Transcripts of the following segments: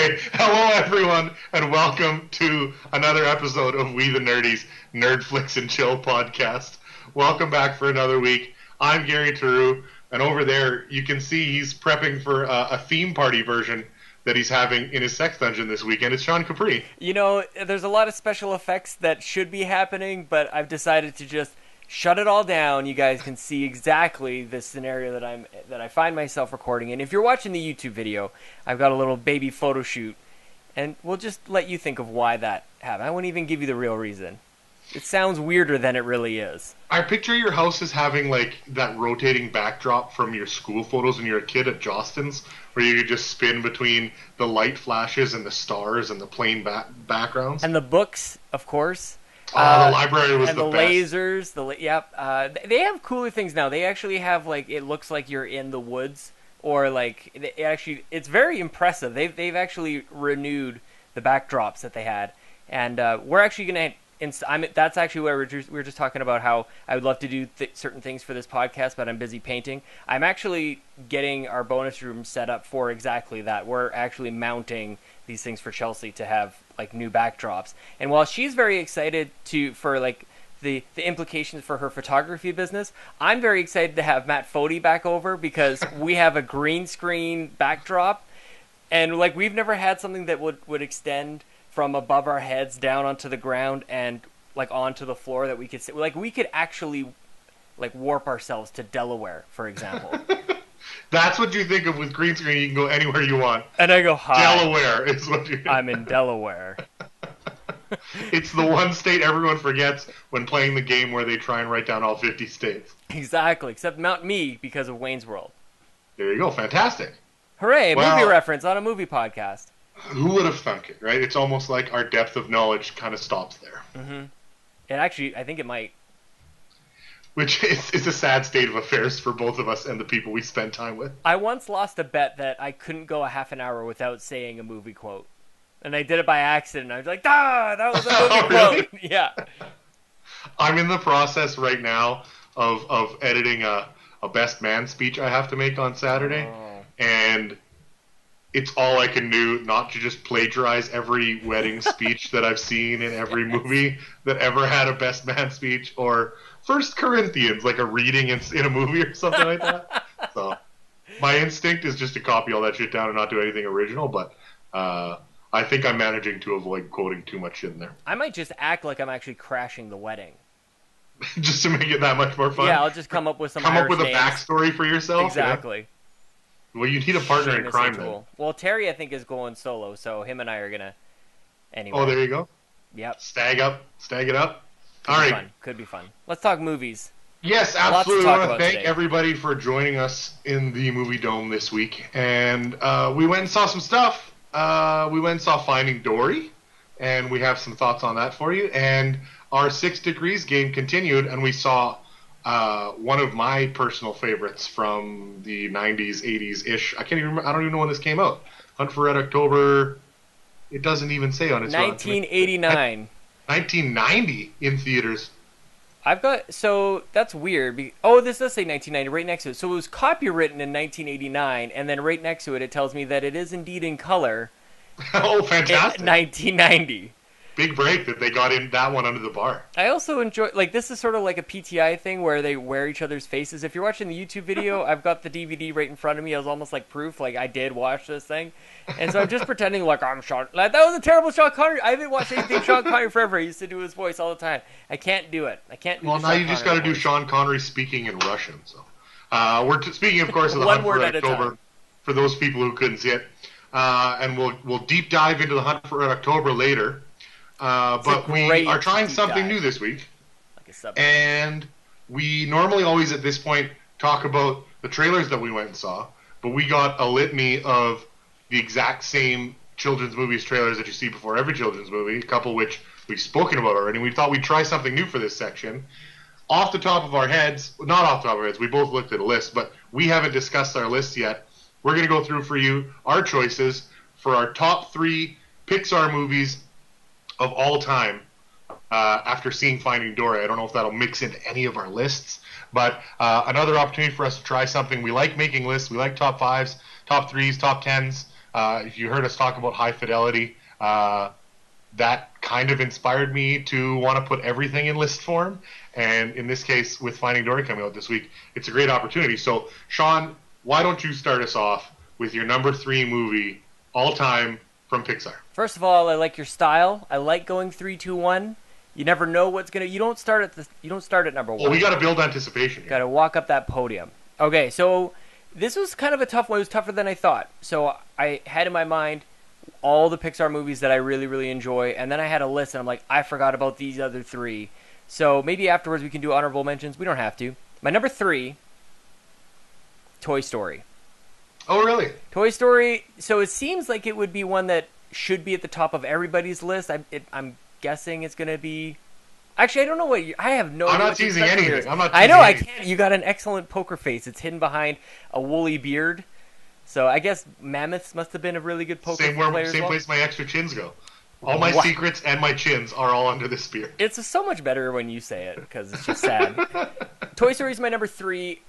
Okay, hello everyone, and welcome to another episode of We the Nerdies, Nerdflix and Chill podcast. Welcome back for another week. I'm Gary Theroux, and over there you can see he's prepping for a theme party version that he's having in his sex dungeon this weekend. It's Sean Capri. You know, there's a lot of special effects that should be happening, but I've decided to just shut it all down. You guys can see exactly the scenario that I find myself recording. And if you're watching the YouTube video, I've got a little baby photo shoot, and we'll just let you think of why that happened. I won't even give you the real reason. It sounds weirder than it really is. I picture your house as having like that rotating backdrop from your school photos when you're a kid at Jostens, where you could just spin between the light flashes and the stars and the plain backgrounds. And the books, of course. The library was and the the best. lasers. They have cooler things now. They actually have like it looks like you're in the woods, or like it's very impressive. They've actually renewed the backdrops that they had, and we're actually gonna. That's actually where we were just talking about how I would love to do certain things for this podcast, but I'm busy painting. I'm actually getting our bonus room set up for exactly that. We're actually mounting these things for Chelsea to have like new backdrops. And while she's very excited for like the implications for her photography business, I'm very excited to have Matt Fody back over because we have a green screen backdrop, and like we've never had something that would extend from above our heads down onto the ground and like onto the floor that we could sit. Like we could actually like warp ourselves to Delaware, for example. That's what you think of with green screen. You can go anywhere you want. And I go, hi. Delaware is what you. I'm in Delaware. It's the one state everyone forgets when playing the game where they try and write down all 50 states. Exactly, except not me because of Wayne's World. There you go. Fantastic. Hooray, movie reference on a movie podcast. Who would have thunk it, right? It's almost like our depth of knowledge kind of stops there. Mm-hmm. It actually, I think it might. Which is a sad state of affairs for both of us and the people we spend time with. I once lost a bet that I couldn't go a half an hour without saying a movie quote. And I did it by accident. I was like, that was a movie really? quote. Yeah. I'm in the process right now of editing a best man speech I have to make on Saturday. Oh. And it's all I can do not to just plagiarize every wedding speech that I've seen in every movie that ever had a best man speech, or First Corinthians, like a reading in a movie or something like that. So my instinct is just to copy all that shit down and not do anything original, but I think I'm managing to avoid quoting too much in there. I might just act like I'm actually crashing the wedding. Just to make it that much more fun? Yeah, I'll just come up with some Come Irish up with names. A backstory for yourself? Exactly. Yeah. Well, you need a partner in crime then. Well, Terry, I think, is going solo, so him and I are going to... Anyway. Oh, there you go. Yep. Stag it up. All right. Could be fun. Let's talk movies. Yes, absolutely. I want to thank today. everybody for joining us in the Movie Dome this week. And we went and saw some stuff. We went and saw Finding Dory, and we have some thoughts on that for you. And our 6 Degrees game continued, and we saw one of my personal favorites from the 90s, 80s-ish. I can't even remember. I don't even know when this came out. Hunt for Red October. It doesn't even say on its 1989. 1990 in theaters. So that's weird. This does say 1990 right next to it. So it was copywritten in 1989, and then right next to it, it tells me that it is indeed in color. Oh, fantastic. In 1990. Big break that they got in that one under the bar. I also enjoy, like, this is sort of like a PTI thing where they wear each other's faces. If you're watching the YouTube video, I've got the DVD right in front of me. I was almost like proof, like I did watch this thing. And so I'm just pretending like I'm Sean. Like, that was a terrible Sean Connery. I haven't watched anything Sean Connery forever. I used to do his voice all the time. I can't do it. I can't do Well, now you just got to do Sean Connery speaking in Russian. So we're speaking, of course, of the Hunt for Red October for those people who couldn't see it. And we'll deep dive into the Hunt for Red October later. But we are trying something new this week, and we normally always at this point talk about the trailers that we went and saw, but we got a litany of the exact same children's movies trailers that you see before every children's movie, a couple which we've spoken about already. We thought we'd try something new for this section. Off the top of our heads, not off the top of our heads, we both looked at a list, but we haven't discussed our list yet. We're going to go through for you our choices for our top 3 Pixar movies of all time after seeing Finding Dory. I don't know if that'll mix into any of our lists, but another opportunity for us to try something. We like making lists. We like top 5s, top 3s, top 10s. You heard us talk about high fidelity. That kind of inspired me to want to put everything in list form. And in this case, with Finding Dory coming out this week, it's a great opportunity. So, Sean, why don't you start us off with your number 3 movie all time from Pixar? First of all, I like your style. I like going 3, 2, 1. You never know what's gonna. You don't start at number 1. Well, we got to build anticipation. Got to walk up that podium. Okay, so this was kind of a tough one. It was tougher than I thought. So I had in my mind all the Pixar movies that I really, really enjoy, and then I had a list, and I'm like, I forgot about these other 3. So maybe afterwards we can do honorable mentions. We don't have to. My number 3, Toy Story. Oh, really? Toy Story. So it seems like it would be one that should be at the top of everybody's list. I'm guessing it's going to be... Actually, I don't know what... I have no... I'm not teasing anything. I know, I can't. You got an excellent poker face. It's hidden behind a woolly beard. So I guess mammoths must have been a really good poker player. Same place my extra chins go. All my secrets and my chins are all under this beard. It's so much better when you say it, because it's just sad. Toy Story is my number 3.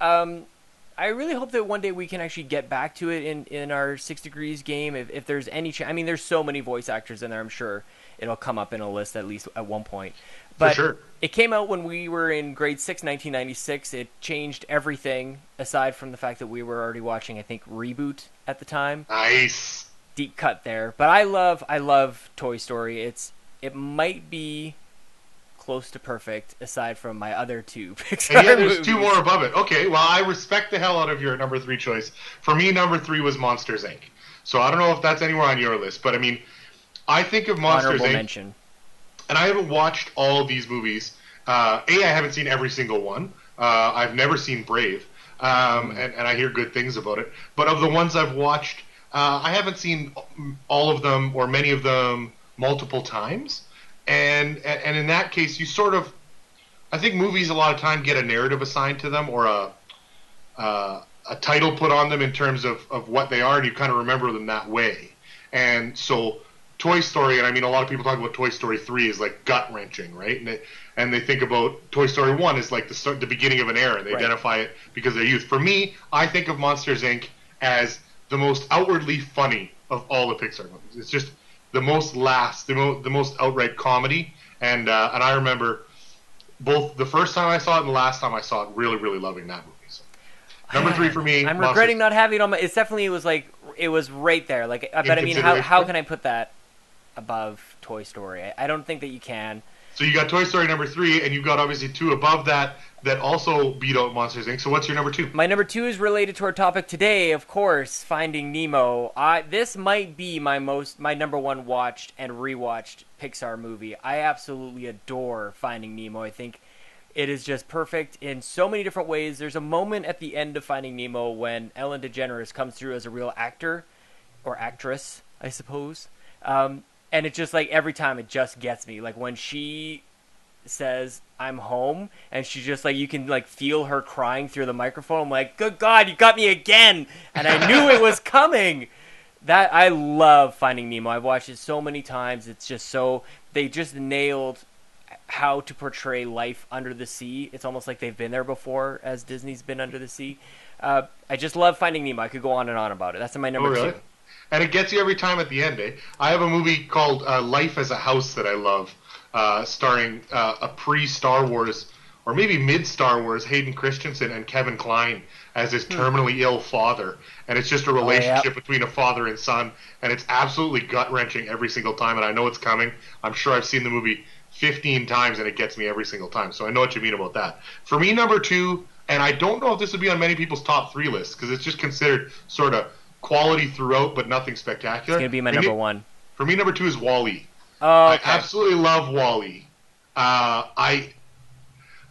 I really hope that one day we can actually get back to it in our 6 Degrees game. If there's any chance. I mean, there's so many voice actors in there, I'm sure it'll come up in a list at least at one point. But for sure. It came out when we were in grade 6, 1996. It changed everything, aside from the fact that we were already watching, I think, Reboot at the time. Nice. Deep cut there. But I love Toy Story. It might be close to perfect, aside from my other 2 Pixar and yet there's movies. 2 more above it. Okay, well, I respect the hell out of your number 3 choice. For me, number 3 was Monsters, Inc. So I don't know if that's anywhere on your list, but I mean, I think of Monsters, Honorable Inc. mention. And I haven't watched all of these movies. I haven't seen every single one. I've never seen Brave, and I hear good things about it. But of the ones I've watched, I haven't seen all of them or many of them multiple times. And in that case, you sort of, I think movies a lot of time get a narrative assigned to them or a title put on them in terms of what they are, and you kind of remember them that way. And so Toy Story, and I mean a lot of people talk about Toy Story 3 is like gut-wrenching, right? And they think about Toy Story 1 as like the beginning of an era, and they identify it because of their youth. For me, I think of Monsters, Inc. as the most outwardly funny of all the Pixar movies. It's just the most the most outright comedy, and I remember both the first time I saw it and the last time I saw it really, really loving that movie. So, number 3 for me. I'm regretting not having it on my. It's definitely it was right there. Like, but I mean, how can I put that above Toy Story? I don't think that you can. So you got Toy Story number 3, and you've got obviously 2 above that also beat out Monsters, Inc. So what's your number 2? My number 2 is related to our topic today, of course, Finding Nemo. This might be my number 1 watched and rewatched Pixar movie. I absolutely adore Finding Nemo. I think it is just perfect in so many different ways. There's a moment at the end of Finding Nemo when Ellen DeGeneres comes through as a real actor, or actress, I suppose. And it's just like every time it just gets me. Like when she says, I'm home, and she just like, you can like feel her crying through the microphone. I'm like, good God, you got me again. And I knew it was coming. I love Finding Nemo. I've watched it so many times. It's just they just nailed how to portray life under the sea. It's almost like they've been there before, as Disney's been under the sea. I just love Finding Nemo. I could go on and on about it. That's my number 2. And it gets you every time at the end, eh? I have a movie called Life as a House that I love, starring a pre-Star Wars, or maybe mid-Star Wars, Hayden Christensen and Kevin Kline as his terminally ill father. And it's just a relationship between a father and son, and it's absolutely gut-wrenching every single time, and I know it's coming. I'm sure I've seen the movie 15 times, and it gets me every single time. So I know what you mean about that. For me, number 2, and I don't know if this would be on many people's top 3 lists, because it's just considered sort of quality throughout, but nothing spectacular. It's going to be my number 1. For me, number 2 is WALL-E. Oh, okay. I absolutely love WALL-E. I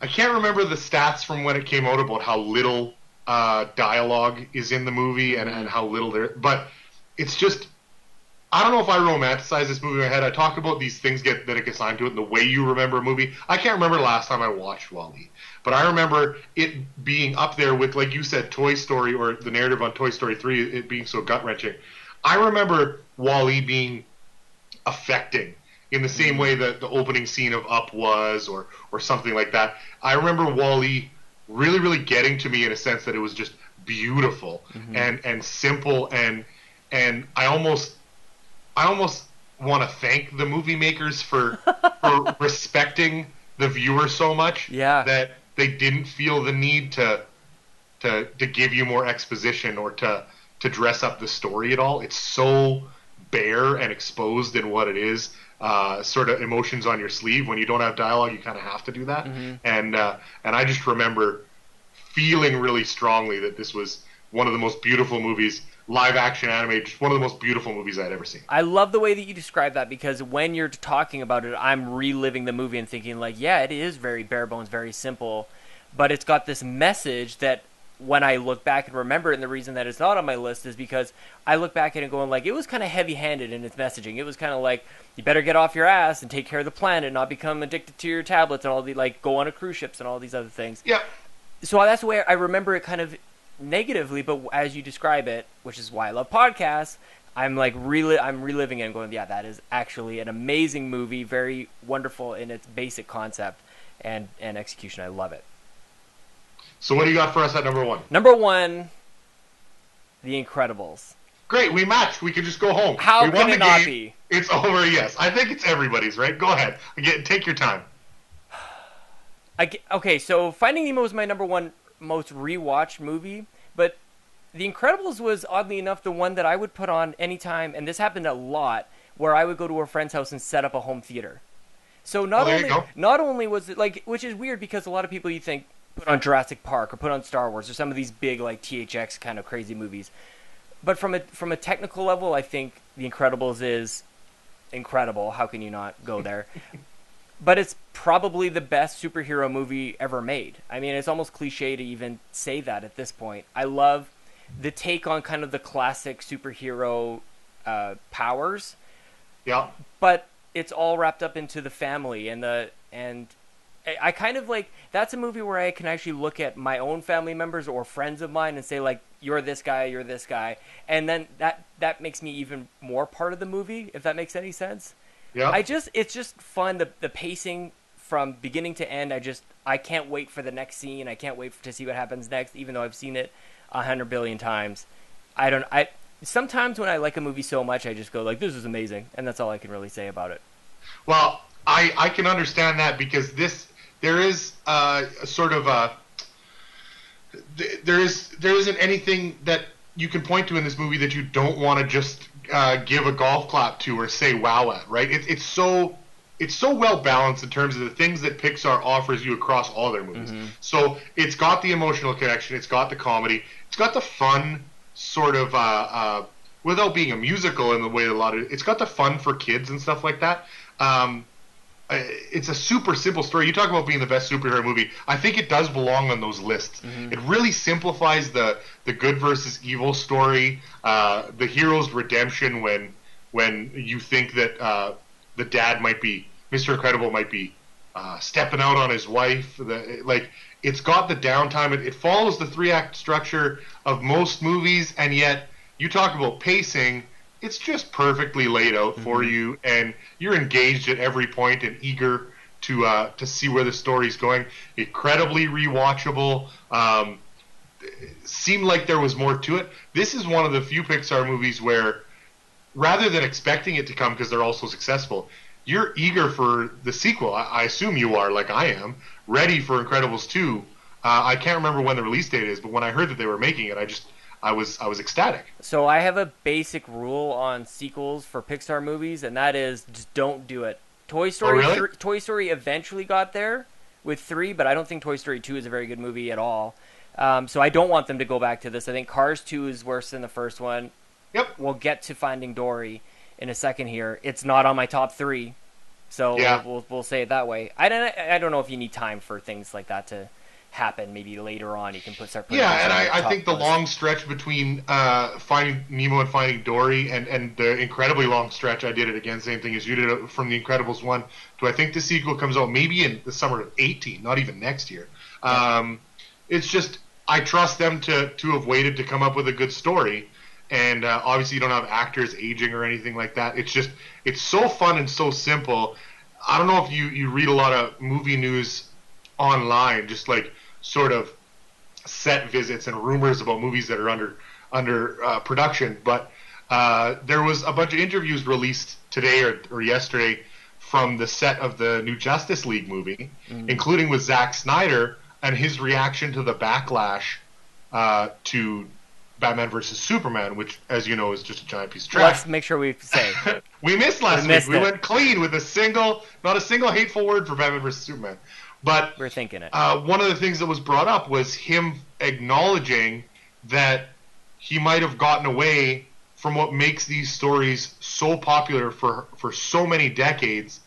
can't remember the stats from when it came out about how little dialogue is in the movie and how little there, but it's just, I don't know if I romanticize this movie in my head. I talk about these things that it gets assigned to it and the way you remember a movie. I can't remember the last time I watched WALL-E, but I remember it being up there with, like you said, Toy Story, or the narrative on Toy Story 3, it being so gut-wrenching. I remember WALL-E being affecting in the same way that the opening scene of Up was, or something like that. I remember WALL-E really, really getting to me in a sense that it was just beautiful and simple and and I almost want to thank the movie makers for respecting the viewer so much that they didn't feel the need to give you more exposition or to dress up the story at all. It's so bare and exposed in what it is. Sort of emotions on your sleeve. When you don't have dialogue, you kind of have to do that. Mm-hmm. And I just remember feeling really strongly that this was one of the most beautiful movies, live action animated, just one of the most beautiful movies I'd ever seen. I love the way that you describe that, because when you're talking about it, I'm reliving the movie and thinking like, yeah, it is very bare bones, very simple, but it's got this message that when I look back and remember it, and the reason that it's not on my list is because I look back at it going like, it was kind of heavy-handed in its messaging. It was kind of like, you better get off your ass and take care of the planet, not become addicted to your tablets and all the, like, go on a cruise ships and all these other things. Yeah. So that's the way I remember it, kind of negatively, but as you describe it, which is why I love podcasts, I'm like I'm reliving it and going, yeah, that is actually an amazing movie, very wonderful in its basic concept and execution. I love it. So what do you got for us at number one? Number one, The Incredibles. Great, we matched. We could just go home. How can it not be? It's over, yes. I think it's everybody's, right? Go ahead. Again, take your time. Okay, so Finding Nemo is my number one most rewatched movie, but The Incredibles was, oddly enough, the one that I would put on anytime, and this happened a lot, where I would go to a friend's house and set up a home theater. So not only was it, like, which is weird because a lot of people, you think, put on Jurassic Park or put on Star Wars or some of these big, like, THX kind of crazy movies. But from a technical level, I think The Incredibles is incredible. How can you not go there? But it's probably the best superhero movie ever made. I mean, it's almost cliche to even say that at this point. I love the take on kind of the classic superhero powers. Yeah. But it's all wrapped up into the family and I kind of like, that's a movie where I can actually look at my own family members or friends of mine and say, like, you're this guy, and then that makes me even more part of the movie, if that makes any sense. Yeah. It's just fun, the pacing from beginning to end. I can't wait for the next scene. I can't wait to see what happens next, even though I've seen it 100 billion times. Sometimes when I like a movie so much, I just go like, this is amazing, and that's all I can really say about it. Well, I can understand that because there isn't anything that you can point to in this movie that you don't want to just give a golf clap to or say wow at, right? It's so well balanced in terms of the things that Pixar offers you across all their movies. Mm-hmm. So it's got the emotional connection, it's got the comedy, it's got the fun sort of without being a musical in the way it's got the fun for kids and stuff like that. It's a super simple story. You talk about being the best superhero movie. I think it does belong on those lists. Mm-hmm. It really simplifies the good versus evil story, the hero's redemption when you think that the dad might be, Mr. Incredible might be stepping out on his wife. It's got the downtime. It follows the 3-act structure of most movies, and yet you talk about pacing. It's just perfectly laid out for you, and you're engaged at every point and eager to see where the story's going. Incredibly rewatchable. Seemed like there was more to it. This is one of the few Pixar movies where, rather than expecting it to come because they're all so successful, you're eager for the sequel. I assume you are, like I am, ready for Incredibles 2. I can't remember when the release date is, but when I heard that they were making it, I was ecstatic. So I have a basic rule on sequels for Pixar movies, and that is just don't do it. Toy Story eventually got there with 3, but I don't think Toy Story 2 is a very good movie at all. So I don't want them to go back to this. I think Cars 2 is worse than the first one. Yep. We'll get to Finding Dory in a second here. It's not on my top 3, so yeah. We'll say it that way. I don't know if you need time for things like that to happen. Maybe later on you can start putting and I think the long stretch between Finding Nemo and Finding Dory and the incredibly long stretch, I did it again, same thing as you did it from the Incredibles 1 to I think the sequel comes out maybe in the summer of 2018, not even next year. It's just, I trust them to have waited to come up with a good story, and obviously you don't have actors aging or anything like that. It's so fun and so simple. I don't know if you read a lot of movie news online, just like sort of set visits and rumors about movies that are under production, but There was a bunch of interviews released today or yesterday from the set of the new Justice League movie, including with Zack Snyder and his reaction to the backlash to Batman versus Superman, which, as you know, is just a giant piece of trash. Let's make sure we say. We missed last week. We went clean with not a single hateful word for Batman versus Superman. But we're thinking it. One of the things that was brought up was him acknowledging that he might have gotten away from what makes these stories so popular for so many decades.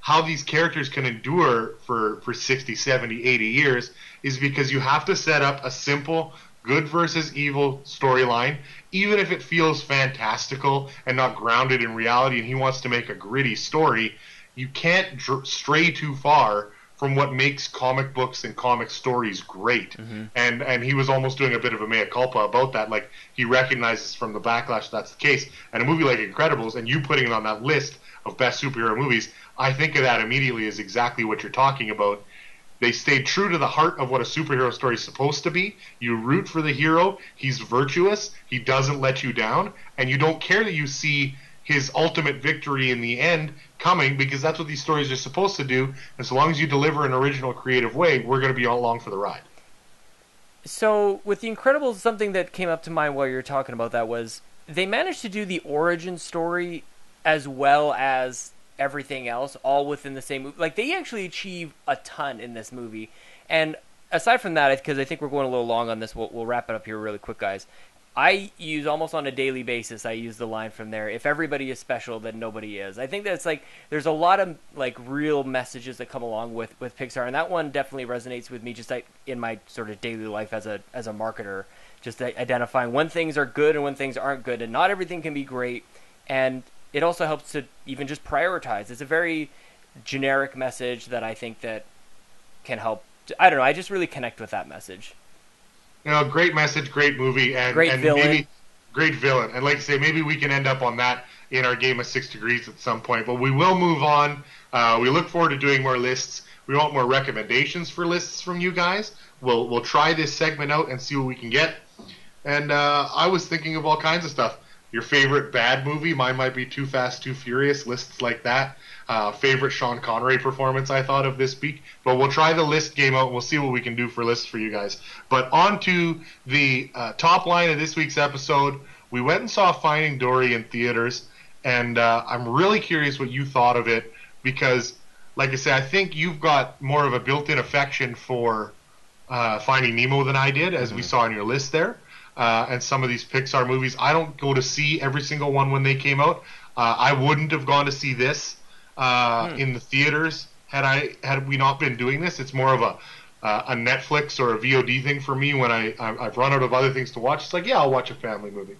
How these characters can endure for 60, 70, 80 years is because you have to set up a simple good versus evil storyline, even if it feels fantastical and not grounded in reality, and he wants to make a gritty story. You can't stray too far from what makes comic books and comic stories great. And he was almost doing a bit of a mea culpa about that. Like, he recognizes from the backlash that's the case. And a movie like Incredibles, and you putting it on that list of best superhero movies, I think of that immediately as exactly what you're talking about. They stayed true to the heart of what a superhero story is supposed to be. You root for the hero. He's virtuous. He doesn't let you down. And you don't care that you see his ultimate victory in the end coming, because that's what these stories are supposed to do. And so long as you deliver an original, creative way, we're going to be all along for the ride. So with The Incredibles, something that came up to mind while you were talking about that was they managed to do the origin story as well as everything else all within the same movie. Like, they actually achieve a ton in this movie. And aside from that, because I think we're going a little long on this, we'll wrap it up here really quick, guys. I use almost on a daily basis, I use the line from there, if everybody is special, then nobody is. I think that's like, there's a lot of like real messages that come along with Pixar, and that one definitely resonates with me just like in my sort of daily life as a marketer, just identifying when things are good and when things aren't good, and not everything can be great. And it also helps to even just prioritize. It's a very generic message that I think that can help. I don't know, I just really connect with that message. You know, great message, great movie, and villain. Maybe great villain. And like I say, maybe we can end up on that in our game of 6 degrees at some point. But we will move on. We look forward to doing more lists. We want more recommendations for lists from you guys. We'll try this segment out and see what we can get. And I was thinking of all kinds of stuff. Your favorite bad movie? Mine might be Too Fast, Too Furious. Lists like that. Favorite Sean Connery performance I thought of this week. But we'll try the list game out. We'll see what we can do for lists for you guys. But on to the top line of this week's episode. We went and saw Finding Dory in theaters. And I'm really curious what you thought of it. Because, like I said, I think you've got more of a built-in affection for Finding Nemo than I did, as we saw on your list there. And some of these Pixar movies, I don't go to see every single one when they came out. I wouldn't have gone to see this in the theaters had we not been doing this. It's more of a Netflix or a VOD thing for me when I've run out of other things to watch. It's like, yeah, I'll watch a family movie.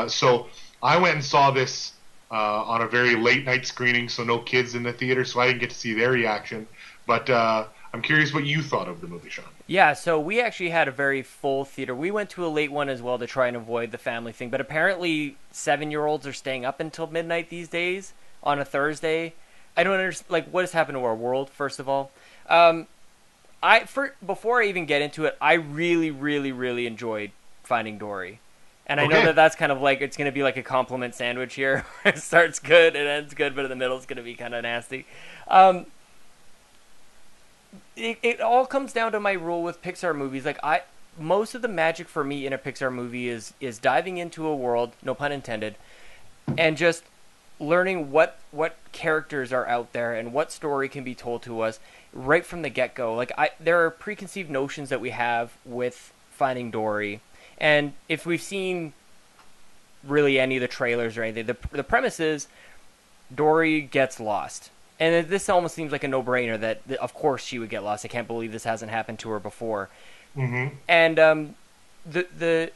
So I went and saw this on a very late night screening, so no kids in the theater, so I didn't get to see their reaction. But I'm curious what you thought of the movie, Sean. Yeah, so we actually had a very full theater. We went to a late one as well to try and avoid the family thing, but apparently 7-year-olds are staying up until midnight these days on a Thursday. I don't understand, like, what has happened to our world, first of all. Before I even get into it, I really, really, really enjoyed Finding Dory. And I know that's kind of like, it's going to be like a compliment sandwich here. It starts good, it ends good, but in the middle it's going to be kind of nasty. It all comes down to my rule with Pixar movies. Like, most of the magic for me in a Pixar movie is diving into a world, no pun intended, and just learning what characters are out there and what story can be told to us right from the get-go. Like, there are preconceived notions that we have with Finding Dory, and if we've seen really any of the trailers or anything, the premise is Dory gets lost. And this almost seems like a no-brainer that of course she would get lost. I can't believe this hasn't happened to her before. Mm-hmm. And the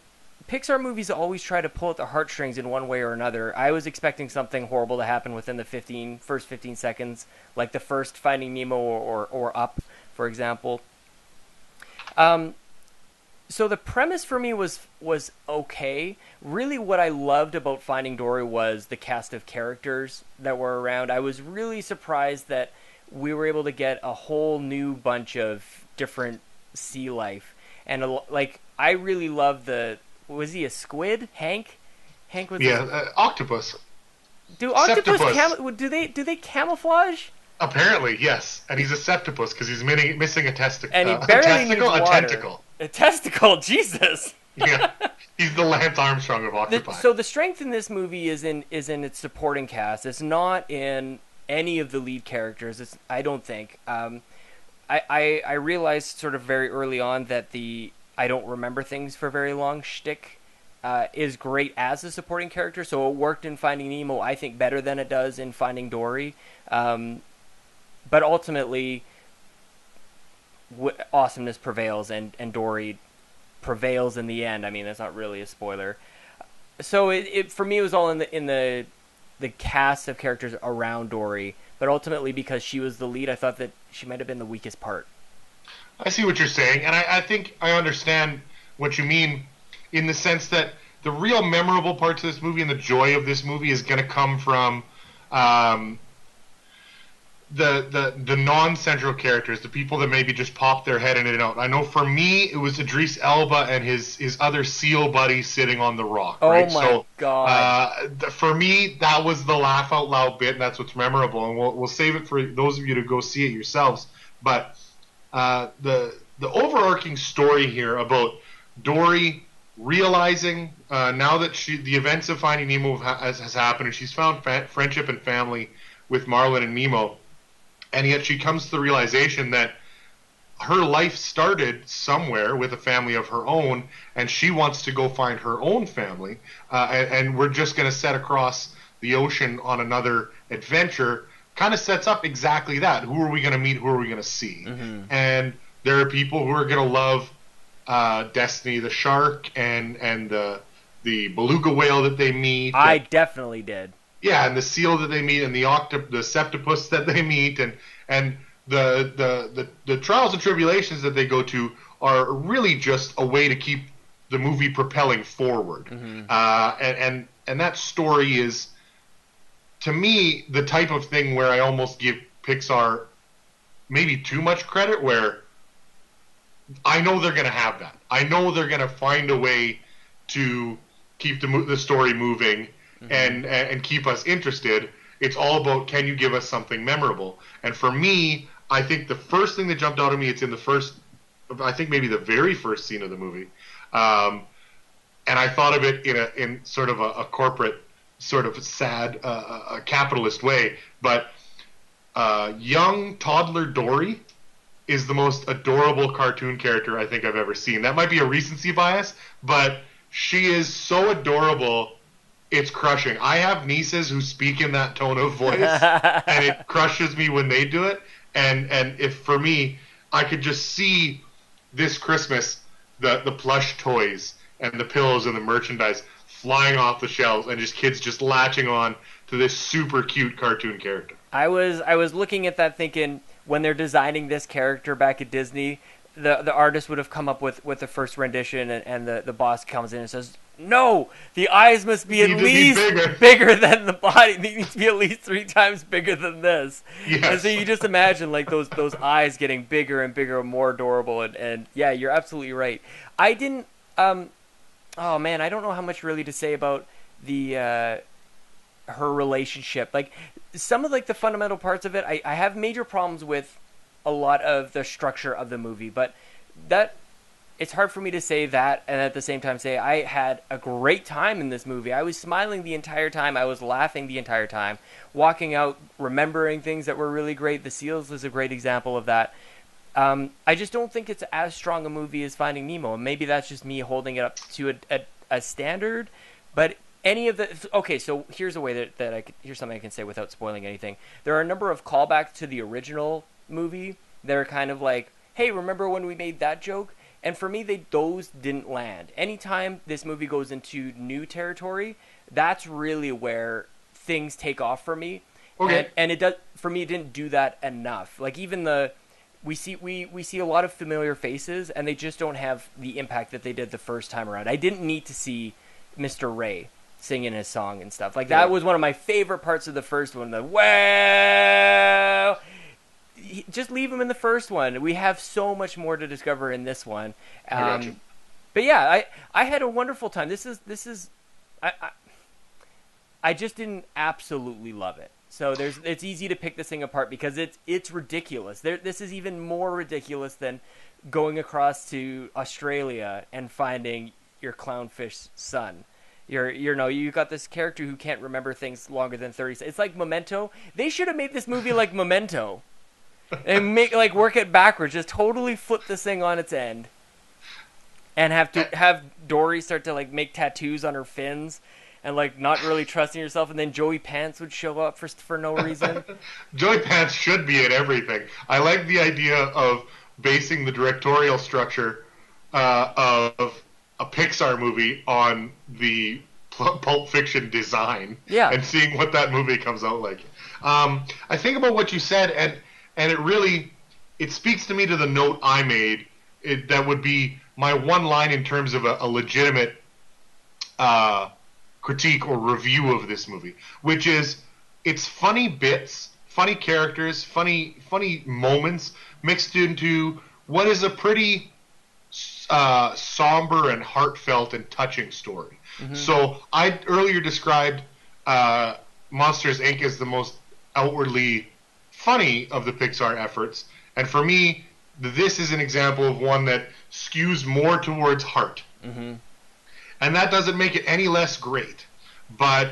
Pixar movies always try to pull at the heartstrings in one way or another. I was expecting something horrible to happen within the first 15 seconds, like the first Finding Nemo or Up, for example. So the premise for me was okay. Really what I loved about Finding Dory was the cast of characters that were around. I was really surprised that we were able to get a whole new bunch of different sea life. And like, I really loved was he a squid, Hank? Hank was octopus. Do octopus do they camouflage? Apparently, yes. And he's a septopus because he's missing a testicle. And he barely needs water. A tentacle. A testicle, Jesus. Yeah, he's the Lance Armstrong of octopi. So the strength in this movie is in its supporting cast. It's not in any of the lead characters. I don't think. I realized sort of very early on that the I don't remember things for very long shtick is great as a supporting character. So it worked in Finding Nemo, I think, better than it does in Finding Dory. But ultimately, awesomeness prevails, and Dory prevails in the end. I mean, that's not really a spoiler. So it for me, it was all in the cast of characters around Dory. But ultimately, because she was the lead, I thought that she might have been the weakest part. I see what you're saying, and I think I understand what you mean in the sense that the real memorable parts of this movie and the joy of this movie is going to come from the non-central characters, the people that maybe just pop their head in and out. I know for me, it was Idris Elba and his other SEAL buddy sitting on the rock. Oh right? My God! For me, that was the laugh out loud bit, and that's what's memorable. And we'll save it for those of you to go see it yourselves. But the overarching story here about Dory realizing now that the events of Finding Nemo has happened, and she's found friendship and family with Marlin and Nemo. And yet she comes to the realization that her life started somewhere with a family of her own, and she wants to go find her own family. And we're just going to set across the ocean on another adventure. Kind of sets up exactly that. Who are we going to meet? Who are we going to see? Mm-hmm. And there are people who are going to love Destiny the shark and the beluga whale that they meet. I definitely did. Yeah, and the seal that they meet, and the septopus that they meet, and the trials and tribulations that they go to are really just a way to keep the movie propelling forward. Mm-hmm. And that story is, to me, the type of thing where I almost give Pixar maybe too much credit, where I know they're going to have that. I know they're going to find a way to keep the story moving. Mm-hmm. and keep us interested. It's all about, can you give us something memorable? And for me, I think the first thing that jumped out at me, it's in the first, I think maybe the very first scene of the movie, and I thought of it in sort of a corporate, sort of sad, a capitalist way. But young toddler Dory is the most adorable cartoon character I think I've ever seen. That might be a recency bias, but she is so adorable. It's crushing. I have nieces who speak in that tone of voice, and it crushes me when they do it. And if for me, I could just see this Christmas the plush toys and the pillows and the merchandise flying off the shelves, and just kids just latching on to this super cute cartoon character. I was looking at that thinking, when they're designing this character back at Disney, the artist would have come up with the first rendition, and the boss comes in and says, no, the eyes must be at least bigger than the body. They need to be at least 3 times bigger than this. Yes. And so you just imagine like those eyes getting bigger and bigger and more adorable. And yeah, you're absolutely right. I didn't. Oh man, I don't know how much really to say about the her relationship. Like some of like the fundamental parts of it, I have major problems with a lot of the structure of the movie, but that. It's hard for me to say that and at the same time say I had a great time in this movie. I was smiling the entire time. I was laughing the entire time. Walking out, remembering things that were really great. The Seals is a great example of that. I just don't think it's as strong a movie as Finding Nemo. And maybe that's just me holding it up to a standard. But any of the... Okay, so here's a way that here's something I can say without spoiling anything. There are a number of callbacks to the original movie. They're kind of like, hey, remember when we made that joke? And for me, those didn't land. Anytime this movie goes into new territory, that's really where things take off for me. Okay. And it does for me. It didn't do that enough. Like even we see a lot of familiar faces, and they just don't have the impact that they did the first time around. I didn't need to see Mr. Ray singing his song and stuff like that. Was one of my favorite parts of the first one. The wow. Just leave him in the first one. We have so much more to discover in this one. But yeah, I had a wonderful time. This is I just didn't absolutely love it. So it's easy to pick this thing apart because it's ridiculous. This is even more ridiculous than going across to Australia and finding your clownfish son. You got this character who can't remember things longer than 30 seconds. It's like Memento. They should have made this movie like Memento and work it backwards. Just totally flip this thing on its end and have Dory start to like make tattoos on her fins. And like not really trusting yourself, and then Joey Pants would show up for no reason. Joey Pants should be in everything. I like the idea of basing the directorial structure of a Pixar movie on the Pulp Fiction design, and seeing what that movie comes out like. I think about what you said, and it speaks to me to the note I made. That would be my one line in terms of a legitimate critique or review of this movie, which is it's funny bits, funny characters, funny moments mixed into what is a pretty somber and heartfelt and touching story. Mm-hmm. So I earlier described Monsters, Inc. as the most outwardly funny of the Pixar efforts, and for me, this is an example of one that skews more towards heart. Mm-hmm. And that doesn't make it any less great. But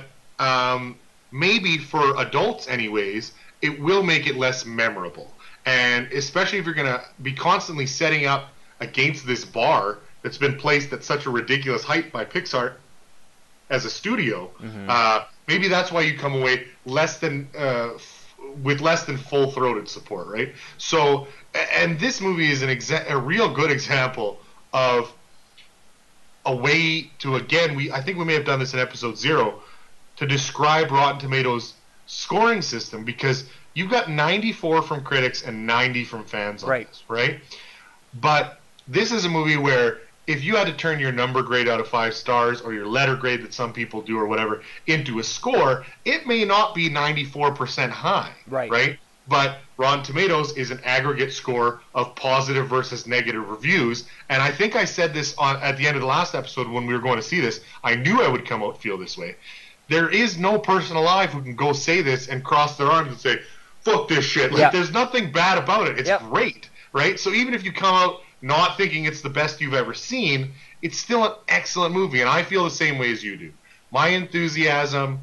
maybe for adults anyways, it will make it less memorable. And especially if you're going to be constantly setting up against this bar that's been placed at such a ridiculous height by Pixar as a studio, maybe that's why you come away with less than full-throated support, right? So, and this movie is a real good example of a way to, again, I think we may have done this in episode 0, to describe Rotten Tomatoes' scoring system, because you've got 94 from critics and 90 from fans on this, right? But this is a movie where if you had to turn your number grade out of 5 stars, or your letter grade that some people do or whatever, into a score, it may not be 94% high, right? But Rotten Tomatoes is an aggregate score of positive versus negative reviews. And I think I said this at the end of the last episode when we were going to see this. I knew I would come out feel this way. There is no person alive who can go say this and cross their arms and say, fuck this shit. Like, there's nothing bad about it. It's great, right? So even if you come out not thinking it's the best you've ever seen, it's still an excellent movie. And I feel the same way as you do. My enthusiasm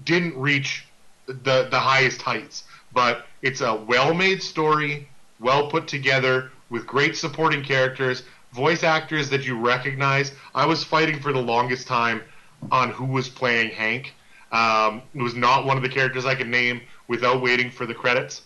didn't reach the highest heights. But it's a well-made story, well put together, with great supporting characters, voice actors that you recognize. I was fighting for the longest time on who was playing Hank. It was not one of the characters I could name without waiting for the credits.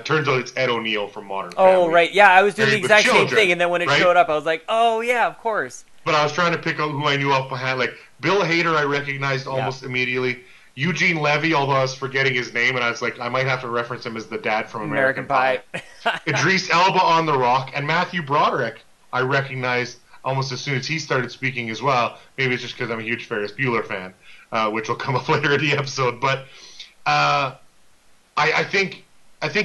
Turns out it's Ed O'Neill from Modern Family. Oh, right. Yeah, I was doing the exact same thing, and then when it showed up, I was like, oh, yeah, of course. But I was trying to pick out who I knew off behind. Like, Bill Hader I recognized almost immediately. Eugene Levy, although I was forgetting his name, and I was like, I might have to reference him as the dad from American Pie. Idris Elba on The Rock, and Matthew Broderick I recognized almost as soon as he started speaking as well. Maybe it's just because I'm a huge Ferris Bueller fan, which will come up later in the episode. But I think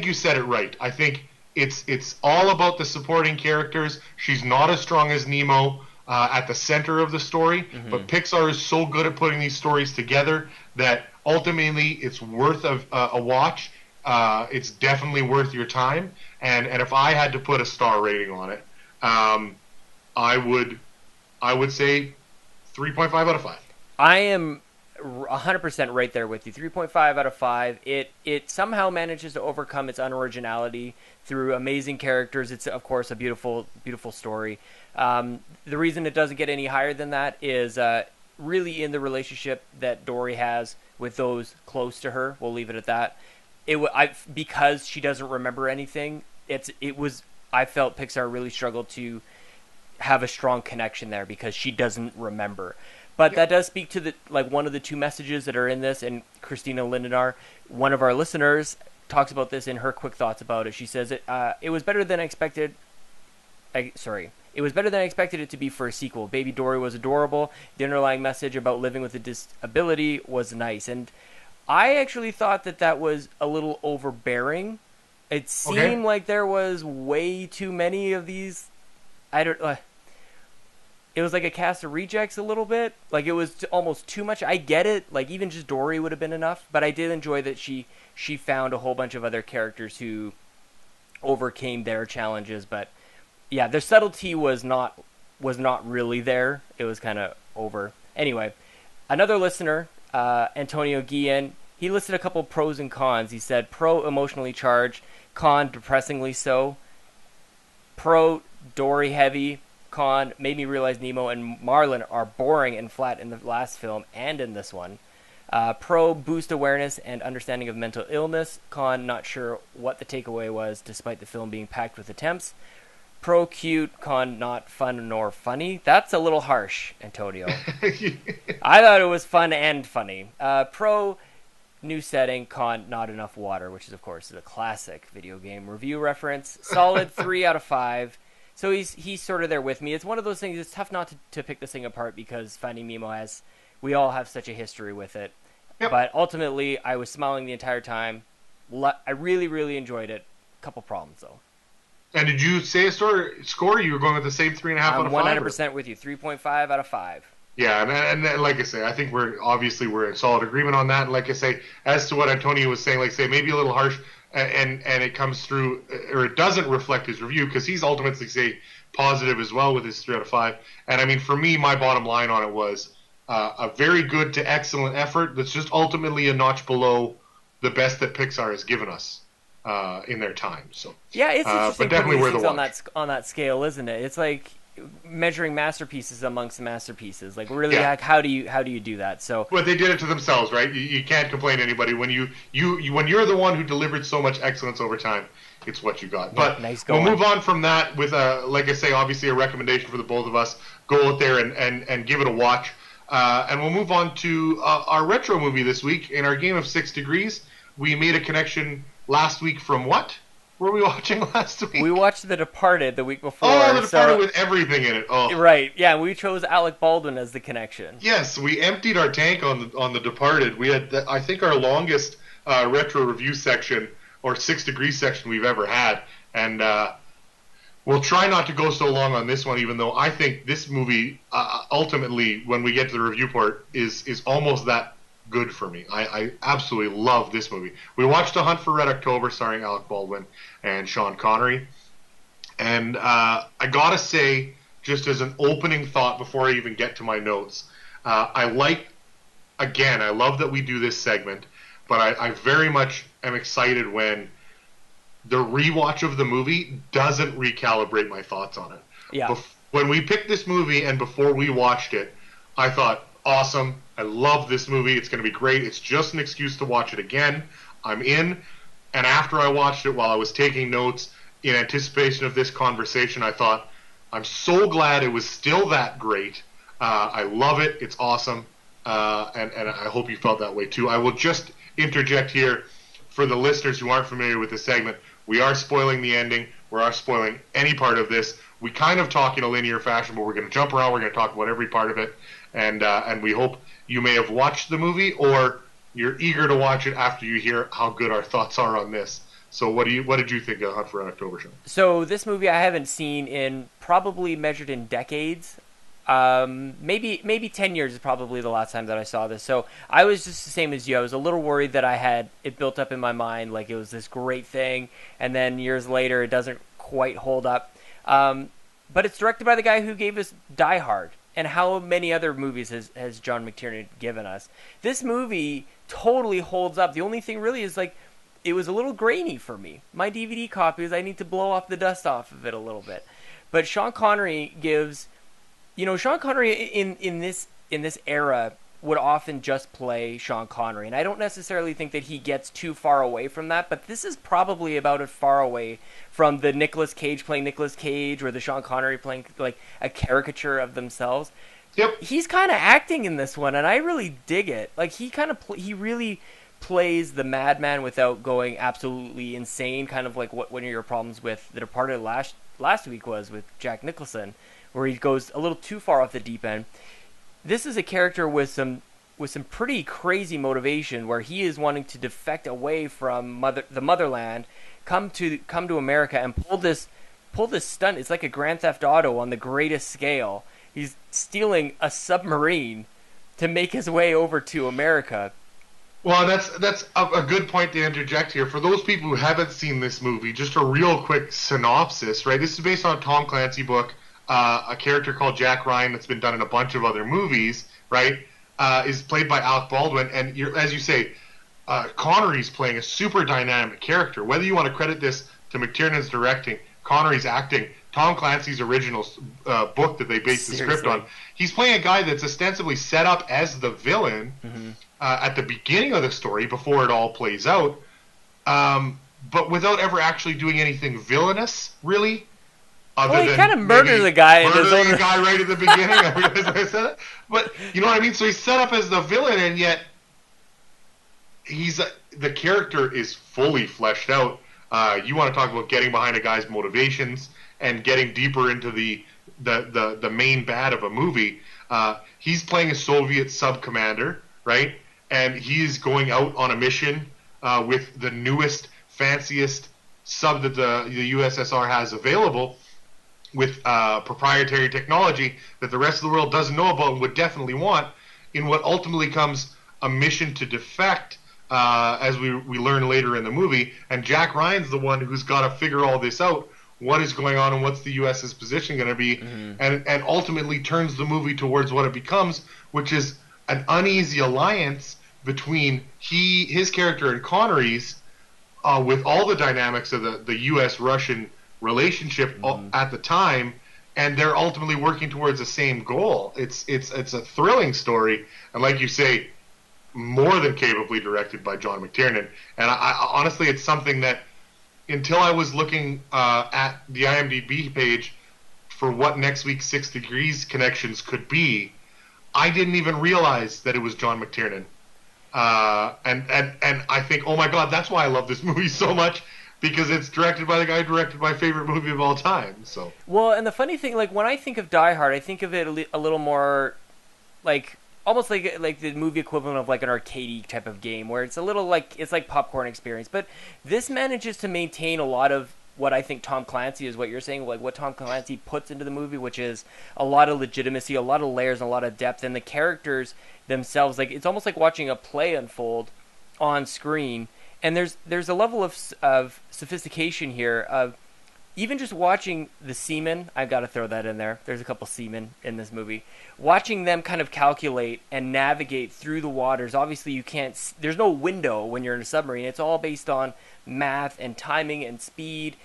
you said it right. I think it's all about the supporting characters. She's not as strong as Nemo at the center of the story, but Pixar is so good at putting these stories together that ultimately it's worth a watch. It's definitely worth your time. And if I had to put a star rating on it, I would say 3.5 out of 5. I am 100% right there with you. 3.5 out of 5. It somehow manages to overcome its unoriginality through amazing characters. It's, of course, a beautiful, beautiful story. The reason it doesn't get any higher than that is really in the relationship that Dory has with those close to her. We'll leave it at that. Because she doesn't remember anything, I felt Pixar really struggled to have a strong connection there because she doesn't remember. But that does speak to one of the 2 messages that are in this, and Christina Lindenar, one of our listeners, talks about this in her quick thoughts about it. She says it was better than I expected. It was better than I expected it to be for a sequel. Baby Dory was adorable. The underlying message about living with a disability was nice. And I actually thought that was a little overbearing. It seemed like there was way too many of these. it was like a cast of rejects a little bit. Like, it was almost too much. I get it. Like, even just Dory would have been enough. But I did enjoy that she found a whole bunch of other characters who overcame their challenges. But yeah, their subtlety was not really there. It was kind of over. Anyway, another listener, Antonio Guillen, he listed a couple pros and cons. He said, pro, emotionally charged, con, depressingly so, pro, Dory heavy, con, made me realize Nemo and Marlin are boring and flat in the last film and in this one. Pro, boost awareness and understanding of mental illness. Con, not sure what the takeaway was despite the film being packed with attempts. Pro, cute. Con, not fun nor funny. That's a little harsh, Antonio. I thought it was fun and funny. Pro, new setting. Con, not enough water, which is, of course, a classic video game review reference. Solid 3 out of 5. So he's sort of there with me. It's one of those things, it's tough not to pick this thing apart because Finding Nemo we all have such a history with it. Yep. But ultimately, I was smiling the entire time. I really, really enjoyed it. Couple problems, though. And did you say a score? You were going with the same 3.5 out of 5? I'm 100% with you. 3.5 out of 5. Yeah, and like I say, I think we're in solid agreement on that. And like I say, as to what Antonio was saying, like say maybe a little harsh, and it comes through, or it doesn't reflect his review because he's ultimately say positive as well with his 3 out of 5. And I mean, for me, my bottom line on it was a very good to excellent effort that's just ultimately a notch below the best that Pixar has given us in their time. So yeah, it's interesting. But definitely worth a watch on that scale, isn't it? It's like measuring masterpieces amongst masterpieces. Like really, yeah. How do you do that? So, but they did it to themselves, right? You can't complain to anybody when when you're the one who delivered so much excellence over time. It's what you got. But nice we'll move on from that with like I say, obviously a recommendation for the both of us. Go out there and give it a watch. And we'll move on to our retro movie this week. In our game of 6 Degrees, we made a connection last week from what were we watching last week? We watched The Departed the week before. Oh, The Departed with everything in it. Oh, right. Yeah, we chose Alec Baldwin as the connection. Yes, we emptied our tank on The Departed. We had, I think, our longest retro review section or 6 Degrees section we've ever had. And we'll try not to go so long on this one, even though I think this movie, ultimately, when we get to the review part, is almost that good for me. I absolutely love this movie. We watched A Hunt for Red October, starring Alec Baldwin and Sean Connery. And I gotta say, just as an opening thought before I even get to my notes, I love that we do this segment, but I very much am excited when the rewatch of the movie doesn't recalibrate my thoughts on it. Yeah. When we picked this movie and before we watched it, I thought, awesome, I love this movie, it's going to be great, it's just an excuse to watch it again, I'm in. And after I watched it, while I was taking notes in anticipation of this conversation, I thought, I'm so glad it was still that great. I love it, it's awesome, and I hope you felt that way too. I will just interject here for the listeners who aren't familiar with this segment. We are spoiling the ending. We are spoiling any part of this. We kind of talk in a linear fashion, but we're going to jump around. We're going to talk about every part of it. And we hope you may have watched the movie or you're eager to watch it after you hear how good our thoughts are on this. So what did you think of Hunt for Red October, Sean? So this movie I haven't seen in probably measured in decades. Maybe 10 years is probably the last time that I saw this. So I was just the same as you. I was a little worried that I had it built up in my mind like it was this great thing, and then years later it doesn't quite hold up. But it's directed by the guy who gave us Die Hard, and how many other movies has John McTiernan given us? This movie totally holds up. The only thing really is like it was a little grainy for me. My DVD copies, I need to blow off the dust off of it a little bit. But Sean Connery gives... Sean Connery in this era would often just play Sean Connery, and I don't necessarily think that he gets too far away from that, but this is probably about as far away from the Nicolas Cage playing Nicolas Cage or the Sean Connery playing like a caricature of themselves. Yep. He's kind of acting in this one, and I really dig it. Like he really plays the madman without going absolutely insane, kind of like what one of your problems with The Departed last week was with Jack Nicholson, where he goes a little too far off the deep end. This is a character with some pretty crazy motivation, where he is wanting to defect away from the motherland, come to America and pull this stunt. It's like a Grand Theft Auto on the greatest scale, He's stealing a submarine to make his way over to America. Well, that's a good point to interject here. For those people who haven't seen this movie, just a real quick synopsis, right? This is based on a Tom Clancy book. A character called Jack Ryan that's been done in a bunch of other movies, right? Is played by Alec Baldwin, and as you say, Connery's playing a super dynamic character. Whether you want to credit this to McTiernan's directing, Connery's acting, Tom Clancy's original book that they based the script on, he's playing a guy that's ostensibly set up as the villain at the beginning of the story before it all plays out, but without ever actually doing anything villainous, really. Well, he kind of murdered the guy. Murdering the guy right at the beginning. I realized I said it. But you know what I mean? So he's set up as the villain, and yet the character is fully fleshed out. You want to talk about getting behind a guy's motivations and getting deeper into the main bad of a movie. He's playing a Soviet sub-commander, right? And he's going out on a mission with the newest, fanciest sub that the USSR has available, with proprietary technology that the rest of the world doesn't know about and would definitely want, in what ultimately comes a mission to defect, as we learn later in the movie. And Jack Ryan's the one who's got to figure all this out, what is going on and what's the U.S.'s position going to be, and ultimately turns the movie towards what it becomes, which is an uneasy alliance between his character and Connery's, with all the dynamics of the U.S.-Russian relationship at the time, and they're ultimately working towards the same goal. It's a thrilling story, and like you say, more than capably directed by John McTiernan. And I honestly, it's something that until I was looking at the IMDb page for what next week's 6 Degrees connections could be, I didn't even realize that it was John McTiernan. And I think, oh my God, that's why I love this movie so much, because it's directed by the guy who directed my favorite movie of all time. So well, and the funny thing, like when I think of Die Hard, I think of it a little more like almost like the movie equivalent of like an arcadey type of game, where it's a little like it's like popcorn experience. But this manages to maintain a lot of what I think Tom Clancy is, what you're saying, like what Tom Clancy puts into the movie, which is a lot of legitimacy, a lot of layers, and a lot of depth, and the characters themselves. Like it's almost like watching a play unfold on screen. And there's a level of sophistication here of even just watching the seamen. I've got to throw that in there. There's a couple seamen in this movie. Watching them kind of calculate and navigate through the waters. Obviously, you can't. There's no window when you're in a submarine. It's all based on math and timing and speed.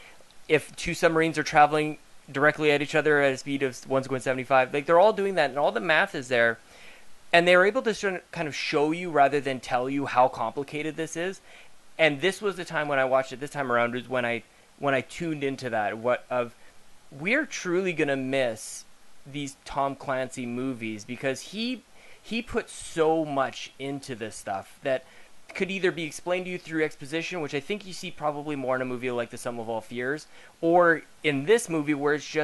If two submarines are traveling directly at each other at a speed of one's going 75, like they're all doing that, and all the math is there. And they were able to kind of show you rather than tell you how complicated this is. And this was the time when I watched it this time around, was when I tuned into that. We're truly gonna miss these Tom Clancy movies, because he put so much into this stuff that could either be explained to you through exposition, which I think you see probably more in a movie like The Sum of All Fears, or in this movie where it's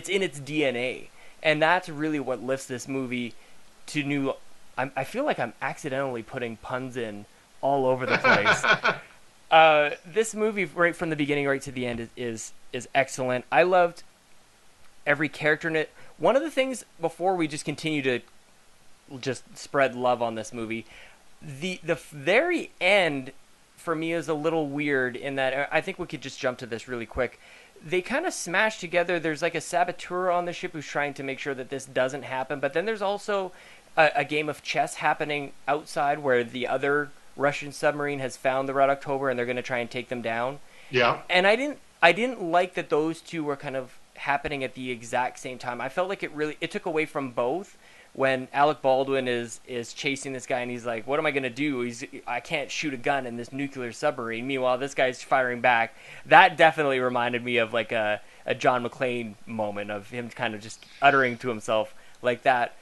in its DNA, and that's really what lifts this movie to new. I feel like I'm accidentally putting puns in all over the place. This movie, right from the beginning right to the end, is excellent. I loved every character in it. One of the things, before we just continue to just spread love on this movie, the very end for me is a little weird in that I think we could just jump to this really quick. They kind of smash together. There's like a saboteur on the ship who's trying to make sure that this doesn't happen, but then there's also a game of chess happening outside where the other Russian submarine has found the Red October, and they're going to try and take them down. Yeah. And I didn't like that those two were kind of happening at the exact same time. I felt like it took away from both. When Alec Baldwin is chasing this guy, and he's like, "What am I going to do? I can't shoot a gun in this nuclear submarine." Meanwhile, this guy's firing back. That definitely reminded me of like a John McClane moment of him kind of just uttering to himself like that.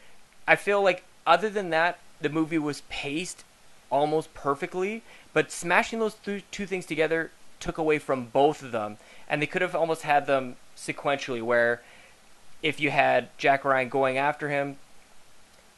I feel like other than that, the movie was paced almost perfectly, but smashing those two things together took away from both of them, and they could have almost had them sequentially, where if you had Jack Ryan going after him,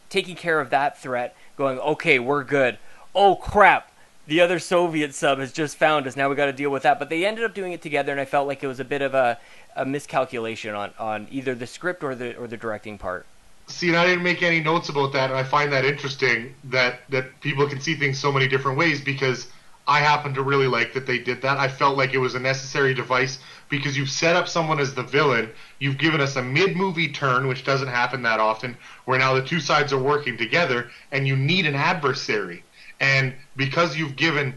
taking care of that threat, going, okay, we're good. Oh crap, the other Soviet sub has just found us, now we got to deal with that. But they ended up doing it together, and I felt like it was a bit of a miscalculation on either the script or the directing part. See, and I didn't make any notes about that, and I find that interesting that people can see things so many different ways, because I happen to really like that they did that. I felt like it was a necessary device because you've set up someone as the villain. You've given us a mid-movie turn, which doesn't happen that often, where now the two sides are working together, and you need an adversary. And because you've given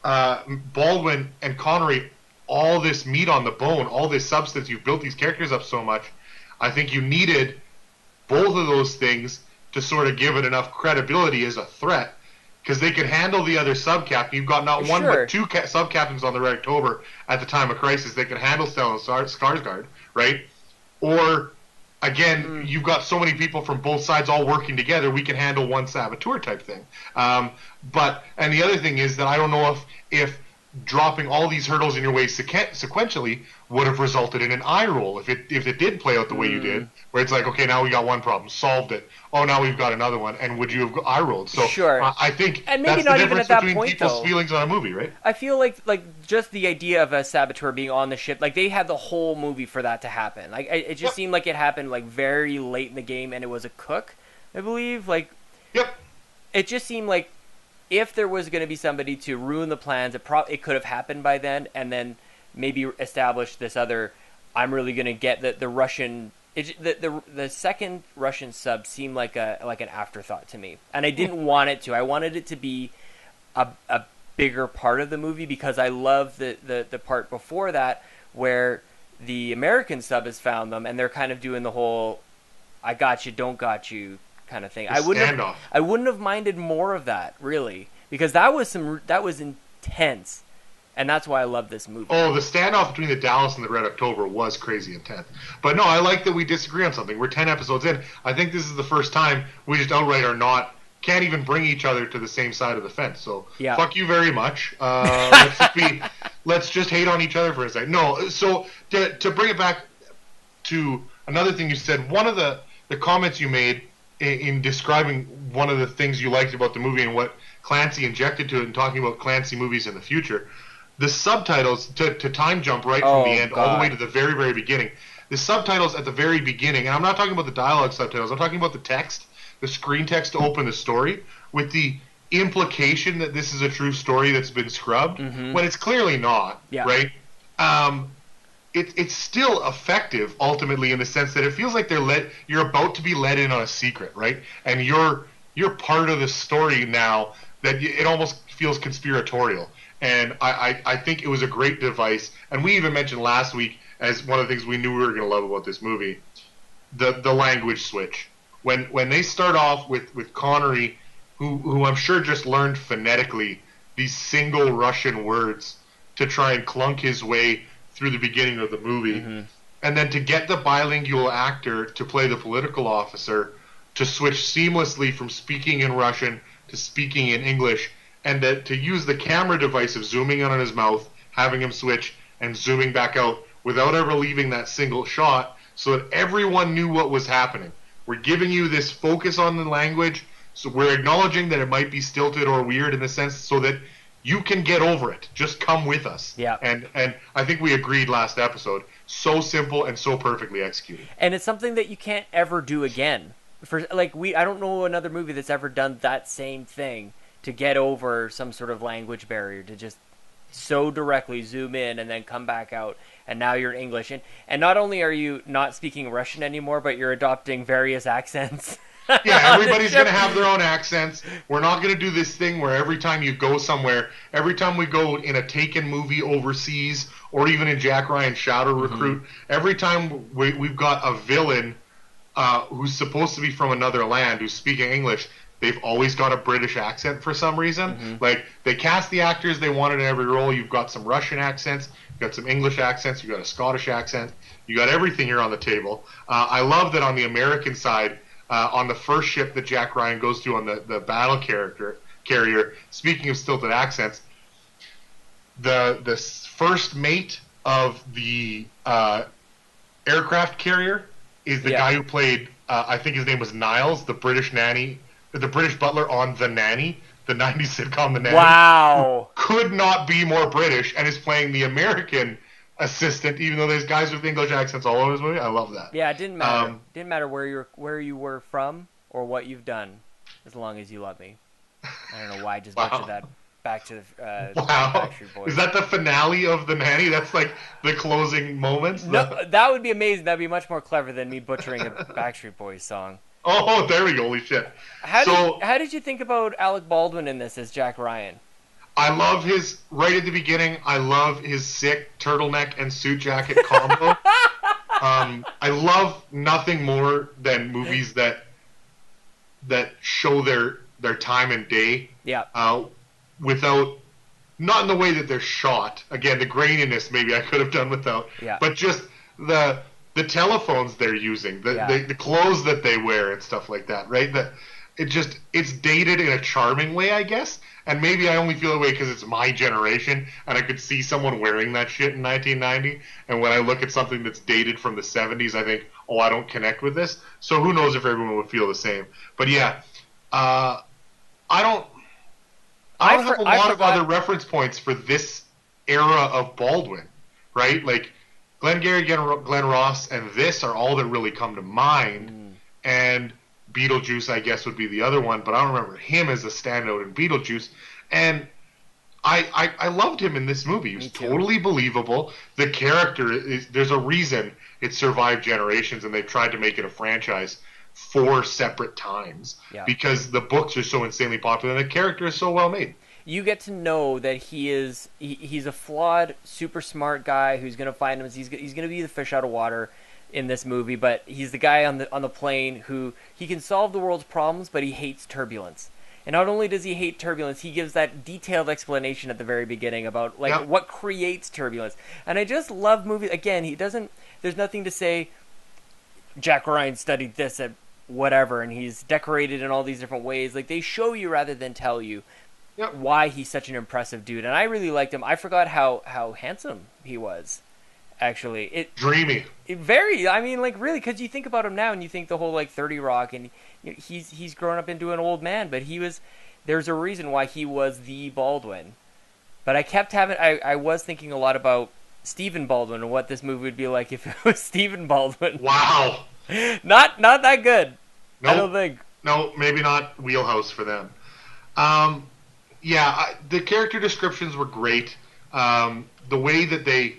Baldwin and Connery all this meat on the bone, all this substance, you've built these characters up so much, I think you needed both of those things to sort of give it enough credibility as a threat, because they could handle the other sub-captain. You've got not one but two sub-captains on the Red October at the time of crisis. They could handle Stellan Skarsgård, right? Or, again, you've got so many people from both sides all working together, we can handle one saboteur type thing. And the other thing is that I don't know if dropping all these hurdles in your way sequentially would have resulted in an eye roll if it did play out the way you did, where it's like, okay, now we got one problem, solved it. Oh, now we've got another one, and would you have eye rolled? So sure. I think and maybe that's not the even difference at that between point, people's though. feelings on a movie, right? I feel like just the idea of a saboteur being on the ship, like they had the whole movie for that to happen. Like it just seemed like it happened like very late in the game, and it was a cook, I believe. Like, it just seemed like if there was going to be somebody to ruin the plans, it could have happened by then, and then maybe establish this other. I'm really going to get the Russian. The second Russian sub seemed like an afterthought to me, and I didn't want it to. I wanted it to be a bigger part of the movie, because I love the part before that where the American sub has found them, and they're kind of doing the whole "I got you, don't got you" kind of thing. I wouldn't have minded more of that, really, because that was intense. And that's why I love this movie. Oh, the standoff between the Dallas and the Red October was crazy intense. But no, I like that we disagree on something. We're 10 episodes in. I think this is the first time we just outright can't even bring each other to the same side of the fence. So fuck you very much. Let's just hate on each other for a second. No, so to bring it back to another thing you said, one of the comments you made in describing one of the things you liked about the movie and what Clancy injected to it, and talking about Clancy movies in the future, the subtitles, to time jump right from the end all the way to the very, very beginning, the subtitles at the very beginning, and I'm not talking about the dialogue subtitles, I'm talking about the text, the screen text to open the story, with the implication that this is a true story that's been scrubbed, when it's clearly not, right? It's still effective, ultimately, in the sense that it feels like you're about to be let in on a secret, right? And you're part of the story now, that it almost feels conspiratorial. And I think it was a great device. And we even mentioned last week, as one of the things we knew we were going to love about this movie, the language switch. When they start off with Connery, who I'm sure just learned phonetically these single Russian words to try and clunk his way through the beginning of the movie, and then to get the bilingual actor to play the political officer to switch seamlessly from speaking in Russian to speaking in English, and to use the camera device of zooming in on his mouth, having him switch, and zooming back out without ever leaving that single shot, so that everyone knew what was happening. We're giving you this focus on the language, so we're acknowledging that it might be stilted or weird in a sense, so that you can get over it. Just come with us. Yeah. And I think we agreed last episode. So simple and so perfectly executed. And it's something that you can't ever do again. I don't know another movie that's ever done that same thing, to get over some sort of language barrier, to just so directly zoom in and then come back out, and now you're in English. And not only are you not speaking Russian anymore, but you're adopting various accents. Yeah, everybody's going to have their own accents. We're not going to do this thing where every time you go somewhere, every time we go in a Taken movie overseas, or even in Jack Ryan's Shadow Recruit, every time we've got a villain who's supposed to be from another land, who's speaking English, they've always got a British accent for some reason. Like, they cast the actors they wanted in every role. You've got some Russian accents, you've got some English accents, you've got a Scottish accent, you got everything here on the table. I love that on the American side, on the first ship that Jack Ryan goes to on the battle carrier, speaking of stilted accents, the first mate of the aircraft carrier is the guy who played, I think his name was Niles, the British butler on The Nanny, the 90s sitcom The Nanny. Wow. Could not be more British, and is playing the American assistant, even though there's guys with English accents all over this movie. I love that. Yeah, it didn't matter. Didn't matter where you were from or what you've done, as long as you love me. I don't know why I just butchered that. Back to the Backstreet Boys. Is that the finale of The Nanny? That's like the closing moments? No, that would be amazing. That'd be much more clever than me butchering a Backstreet Boys song. Oh, there we go. Holy shit. How did you think about Alec Baldwin in this as Jack Ryan? I love right at the beginning, I love his sick turtleneck and suit jacket combo. I love nothing more than movies that show their time and day. Yeah. Without, not in the way that they're shot. Again, the graininess maybe I could have done without. Yeah. But just the telephones they're using, the clothes that they wear and stuff like that, right? It's dated in a charming way, I guess. And maybe I only feel that way because it's my generation, and I could see someone wearing that shit in 1990. And when I look at something that's dated from the 70s, I think, oh, I don't connect with this. So who knows if everyone would feel the same. But yeah, I don't have a lot of other reference points for this era of Baldwin, right? Like Glengarry, Glen Ross, and this are all that really come to mind. And Beetlejuice, I guess, would be the other one, but I don't remember him as a standout in Beetlejuice. And I loved him in this movie. He was totally believable. The character there's a reason it survived generations, and they've tried to make it a franchise 4 separate times because the books are so insanely popular and the character is so well made. You get to know that he's a flawed, super smart guy who's going to find him. He's going to be the fish out of water in this movie, but he's the guy on the plane who he can solve the world's problems, but he hates turbulence. And not only does he hate turbulence, he gives that detailed explanation at the very beginning about what creates turbulence. And I just love movies. Again, there's nothing to say Jack Ryan studied this at whatever, and he's decorated in all these different ways. Like, they show you rather than tell you why he's such an impressive dude. And I really liked him. I forgot how handsome he was, actually. Dreamy. Really, because you think about him now and you think the whole, 30 Rock, and he's grown up into an old man, but there's a reason why he was the Baldwin. But I was thinking a lot about Stephen Baldwin and what this movie would be like if it was Stephen Baldwin. Wow. Not that good. Nope. I don't think. No, maybe not wheelhouse for them. The character descriptions were great. The way that they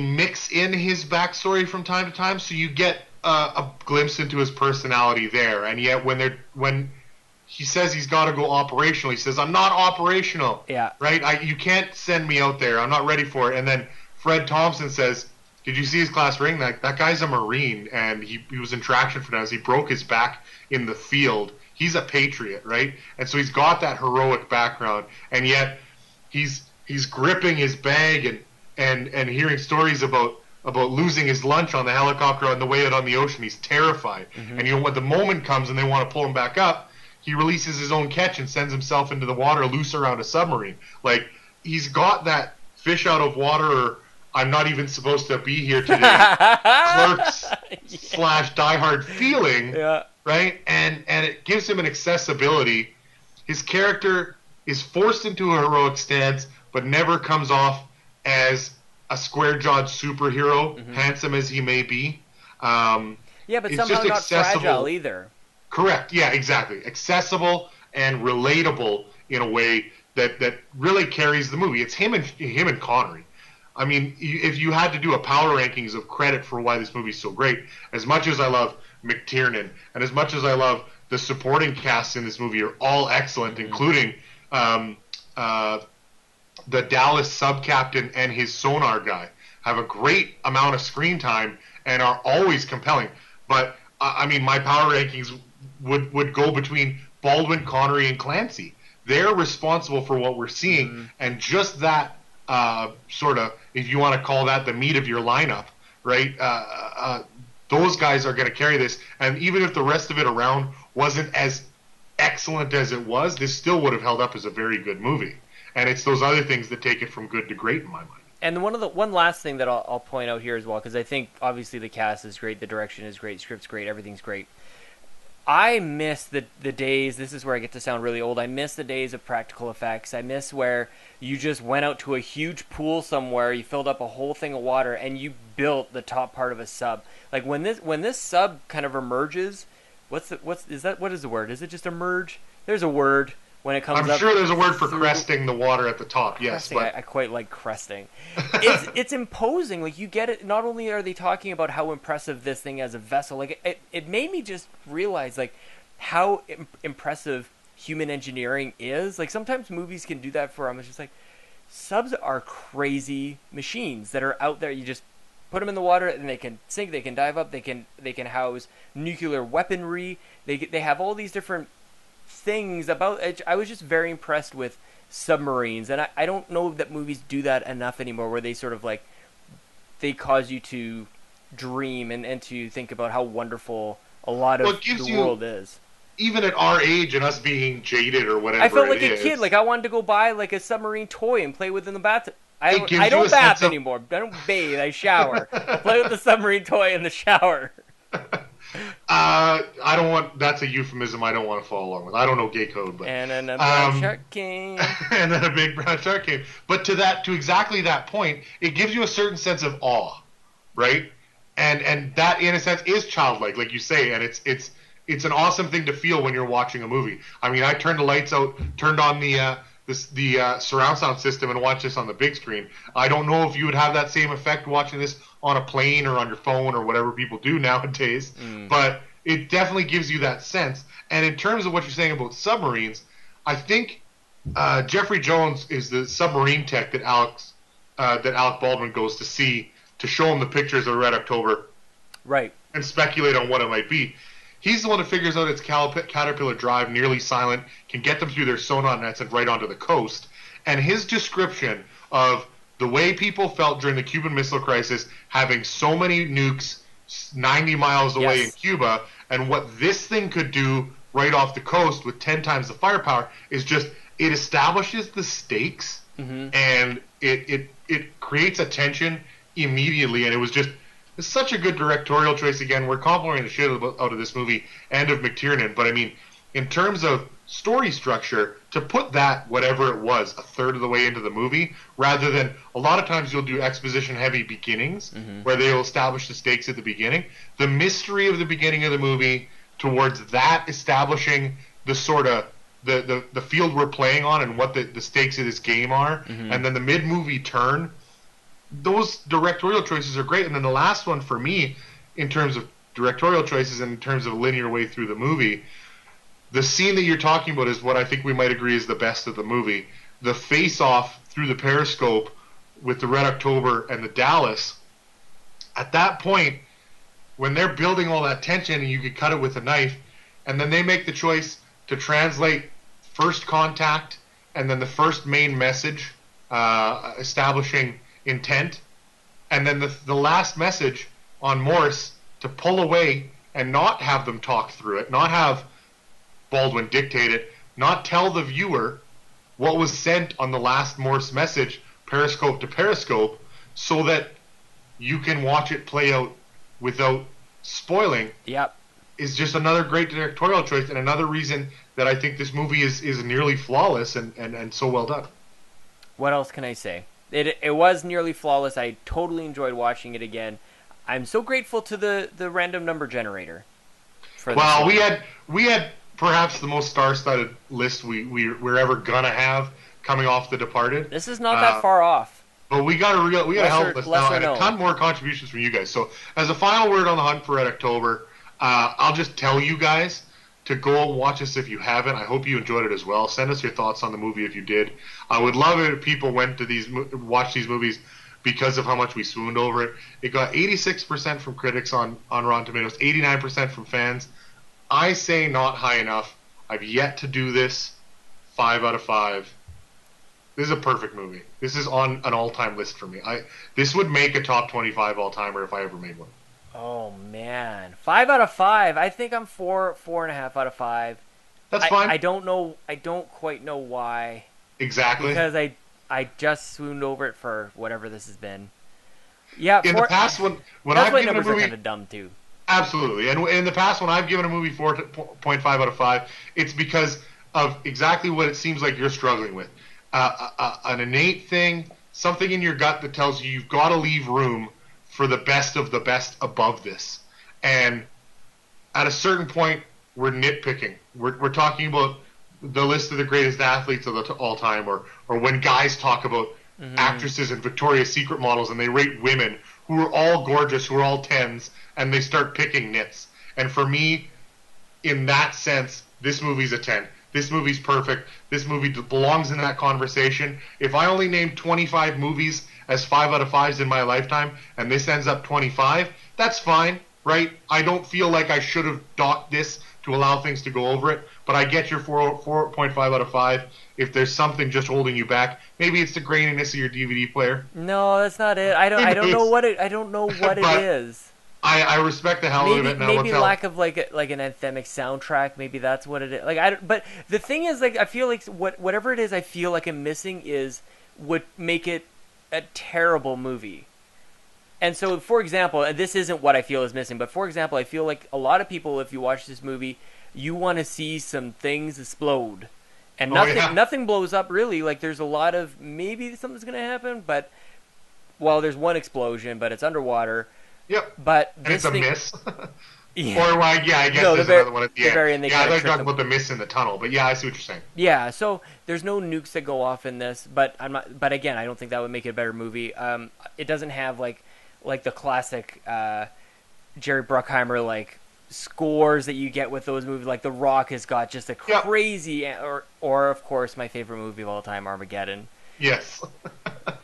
mix in his backstory from time to time, so you get a glimpse into his personality there. And yet, when he says he's got to go operational, he says, "I'm not operational." Yeah. Right? You can't send me out there. I'm not ready for it. And then Fred Thompson says, "Did you see his class ring? That guy's a Marine, and he was in traction for us. He broke his back in the field. He's a patriot, right?" And so he's got that heroic background, and yet he's gripping his bag and hearing stories about losing his lunch on the helicopter on the way out on the ocean. He's terrified. Mm-hmm. And when the moment comes and they want to pull him back up, he releases his own catch and sends himself into the water loose around a submarine. Like, he's got that fish out of water, or I'm not even supposed to be here today, Clerks / Die Hard feeling, right? And it gives him an accessibility. His character is forced into a heroic stance, but never comes off as a square-jawed superhero, handsome as he may be. But somehow not fragile either. Correct. Yeah, exactly. Accessible and relatable in a way that really carries the movie. It's him and Connery. I mean, if you had to do a power rankings of credit for why this movie is so great, as much as I love McTiernan and as much as I love the supporting cast in this movie are all excellent, including the Dallas sub-captain and his sonar guy have a great amount of screen time and are always compelling. But, I mean, my power rankings would go between Baldwin, Connery, and Clancy. They're responsible for what we're seeing, and just that sort of, if you want to call that the meat of your lineup, right, those guys are going to carry this. And even if the rest of it around wasn't as excellent as it was, this still would have held up as a very good movie. And it's those other things that take it from good to great in my mind. And one last thing that I'll point out here as well, because I think obviously the cast is great, the direction is great, script's great, everything's great. I miss the days. This is where I get to sound really old. I miss the days of practical effects. I miss where you just went out to a huge pool somewhere, you filled up a whole thing of water, and you built the top part of a sub. Like when this sub kind of emerges, what is the word? Is it just emerge? There's a word when it comes up. I'm sure there's a word for cresting the water at the top. Yes, but I quite like cresting. It's imposing. Like you get it. Not only are they talking about how impressive this thing as a vessel, like it made me just realize like how impressive human engineering is. Like sometimes movies can do that for. I'm just like, subs are crazy machines that are out there. You just put them in the water and they can sink. They can dive up. They can house nuclear weaponry. They have all these different things about it. I was just very impressed with submarines, and I don't know that movies do that enough anymore, where they sort of like they cause you to dream and to think about how wonderful a lot of the world is. Even at our age and us being jaded or whatever, I felt like a kid. Like I wanted to go buy like a submarine toy and play with in the bathtub. I don't bath anymore. I don't bathe. I shower. Play with the submarine toy in the shower. I don't want. That's a euphemism. I don't want to follow along with. I don't know gay code, but and then a brown shark came. And then a big brown shark came. But to exactly that point, it gives you a certain sense of awe, right? And that in a sense is childlike, like you say, and it's an awesome thing to feel when you're watching a movie. I mean, I turned the lights out, turned on the surround sound system, and watched this on the big screen. I don't know if you would have that same effect watching this on a plane or on your phone or whatever people do nowadays, but it definitely gives you that sense. And in terms of what you're saying about submarines, I think Jeffrey Jones is the submarine tech that Alec Baldwin goes to see to show him the pictures of Red October, right, and speculate on what it might be. He's the one that figures out it's Caterpillar Drive, nearly silent, can get them through their sonar nets and right onto the coast. And his description of the way people felt during the Cuban Missile Crisis, having so many nukes 90 miles away in Cuba, and what this thing could do right off the coast with 10 times the firepower is just, it establishes the stakes, and it creates a tension immediately, and it was just, it's such a good directorial choice. Again, we're complimenting the shit out of this movie and of McTiernan, but I mean, in terms of story structure, to put that, whatever it was, a third of the way into the movie, rather than, a lot of times you'll do exposition-heavy beginnings, where they'll establish the stakes at the beginning. The mystery of the beginning of the movie towards that establishing the sort of, the field we're playing on and what the stakes of this game are, and then the mid-movie turn, those directorial choices are great. And then the last one for me, in terms of directorial choices and in terms of a linear way through the movie, the scene that you're talking about is what I think we might agree is the best of the movie. The face-off through the periscope with the Red October and the Dallas, at that point, when they're building all that tension and you could cut it with a knife, and then they make the choice to translate first contact and then the first main message establishing intent, and then the last message on Morse to pull away and not have them talk through it, not have Baldwin dictate it, not tell the viewer what was sent on the last Morse message, periscope to periscope, so that you can watch it play out without spoiling, is just another great directorial choice and another reason that I think this movie is nearly flawless and so well done. What else can I say? It was nearly flawless. I totally enjoyed watching it again. I'm so grateful to the random number generator. Well, we had perhaps the most star-studded list we're ever gonna have coming off The Departed. This is not that far off. But we got a help list now and a ton more contributions from you guys. So as a final word on the hunt for Red October, I'll just tell you guys to go and watch this if you haven't. I hope you enjoyed it as well. Send us your thoughts on the movie if you did. I would love it if people went to watch these movies because of how much we swooned over it. It got 86% from critics on Rotten Tomatoes, 89% from fans. I say not high enough. I've yet to do this. 5 out of 5. This is a perfect movie. This is on an all-time list for me. This would make a top 25 all-timer if I ever made one. Oh man, 5 out of 5. I think I'm 4.5 out of 5. That's fine. I don't know. I don't quite know why. Exactly. Because I just swooned over it for whatever this has been. Yeah. In the past, when that's I've why given numbers a movie, are kind of dumb too. Absolutely. And in the past, when I've given a movie 4.5 out of 5, it's because of exactly what it seems like you're struggling with. An innate thing, something in your gut that tells you you've got to leave room for the best of the best above this. And at a certain point, we're nitpicking. We're talking about the list of the greatest athletes of all time, or when guys talk about actresses and Victoria's Secret models and they rate women who are all gorgeous, who are all tens, and they start picking nits. And for me, in that sense, this movie's a 10. This movie's perfect. This movie belongs in that conversation. If I only named 25 movies as 5 out of 5s in my lifetime, and this ends up 25, that's fine, right? I don't feel like I should have docked this to allow things to go over it, but I get your 4.5 out of 5. If there's something just holding you back, maybe it's the graininess of your DVD player. No, that's not it. I don't know what it is. I respect the hell out of it. Now, maybe lack of like an anthemic soundtrack. Maybe that's what it is. But the thing is, like, I feel like whatever it is, I feel like I'm missing would make it a terrible movie. And so, for example, and this isn't what I feel is missing, but for example, I feel like a lot of people, if you watch this movie, you want to see some things explode. And nothing blows up, really. Like, there's a lot of, maybe something's going to happen, but, well, there's one explosion, but it's underwater. Yep. But and it's a miss. Yeah. Or, I guess there's another one at the end. Very end, I thought talking about the miss in the tunnel, but yeah, I see what you're saying. Yeah, so there's no nukes that go off in this, but But again, I don't think that would make it a better movie. It doesn't have like the classic Jerry Bruckheimer like scores that you get with those movies. Like The Rock has got just a crazy, or of course my favorite movie of all time, Armageddon. Yes.